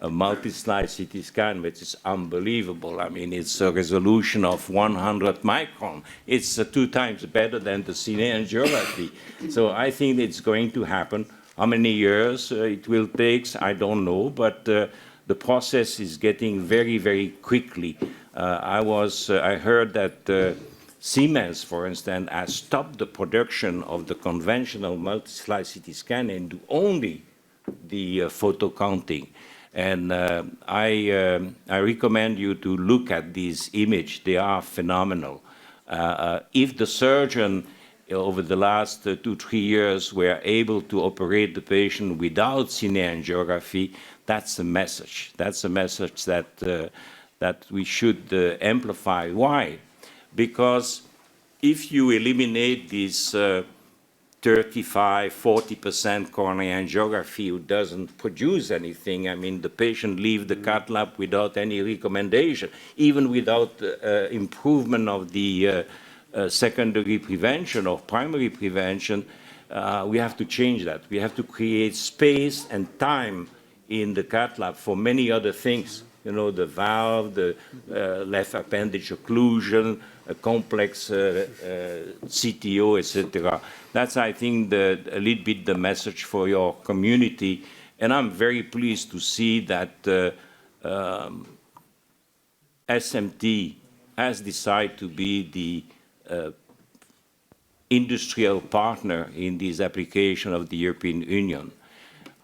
multi-slide CT scan, which is unbelievable. I mean, it's a resolution of 100 micron. It's 2 times better than the cine angiography. So I think it's going to happen. How many years it will take, I don't know, but the process is getting very, very quickly. I heard that Siemens, for instance, has stopped the production of the conventional multi-slide CT scan and do only the photo counting. And I recommend you to look at these images. They are phenomenal. If the surgeon over the last 2-3 years were able to operate the patient without cine angiography, that's a message. That's a message that, that we should amplify. Why? Because if you eliminate this 35–40% coronary angiography who doesn't produce anything, I mean, the patient leaves the cath lab without any recommendation, even without improvement of the secondary prevention or primary prevention. We have to change that. We have to create space and time in the cath lab for many other things. You know, the valve, the left appendage occlusion, a complex CTO, etc. That's, I think, a little bit the message for your community. And I'm very pleased to see that SMT has decided to be the industrial partner in this application of the European Union.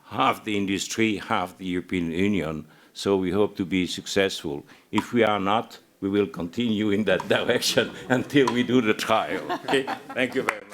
Half the industry, half the European Union. So we hope to be successful. If we are not, we will continue in that direction until we do the trial. Okay? Thank you very much.